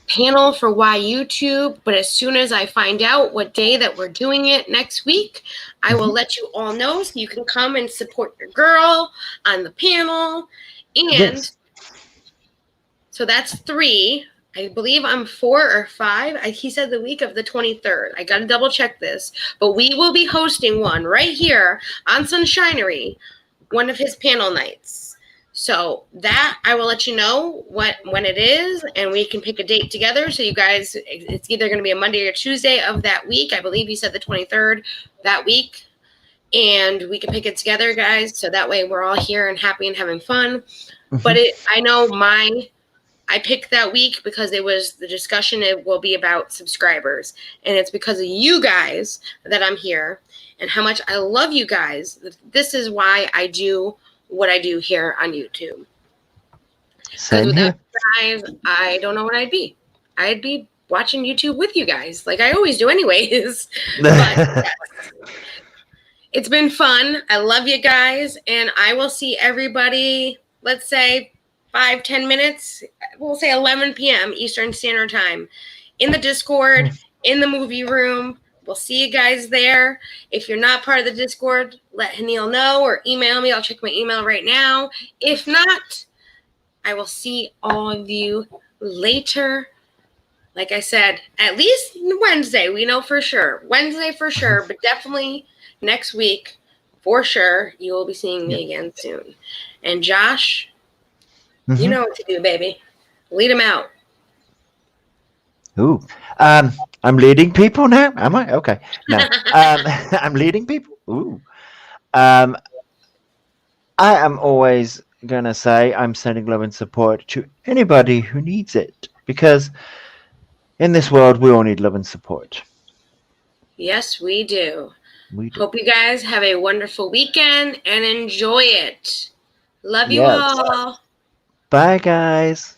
panel for Why YouTube, but as soon as I find out what day that we're doing it next week, I will let you all know so you can come and support your girl on the panel. And so that's 3. I believe I'm 4 or 5. He said the week of the 23rd. I got to double check this. But we will be hosting one right here on Sunshinery, one of his panel nights. So that I will let you know when it is, and we can pick a date together. So you guys, it's either going to be a Monday or Tuesday of that week. I believe you said the 23rd that week. And we can pick it together, guys. So that way we're all here and happy and having fun. But I know I picked that week because it was the discussion. It will be about subscribers. And it's because of you guys that I'm here and how much I love you guys. This is why I do what I do here on YouTube. Same without here. you guys, I don't know what I'd be. I'd be watching YouTube with you guys, like I always do anyways. But yes. It's been fun. I love you guys, and I will see everybody, let's say 5-10 minutes. We'll say 11 p.m. Eastern Standard Time in the Discord, in the movie room. We'll see you guys there. If you're not part of the Discord, let Hanil know or email me. I'll check my email right now. If not, I will see all of you later. Like I said, at least Wednesday. We know for sure. Wednesday for sure, but definitely next week for sure. You will be seeing me again soon. And Josh, you know what to do, baby. Lead them out. Ooh. I'm leading people now. Am I? Okay. No. I'm leading people. Ooh. I am always gonna say I'm sending love and support to anybody who needs it, because in this world we all need love and support. Yes, we do. Hope you guys have a wonderful weekend and enjoy it. Love you all. Bye, guys.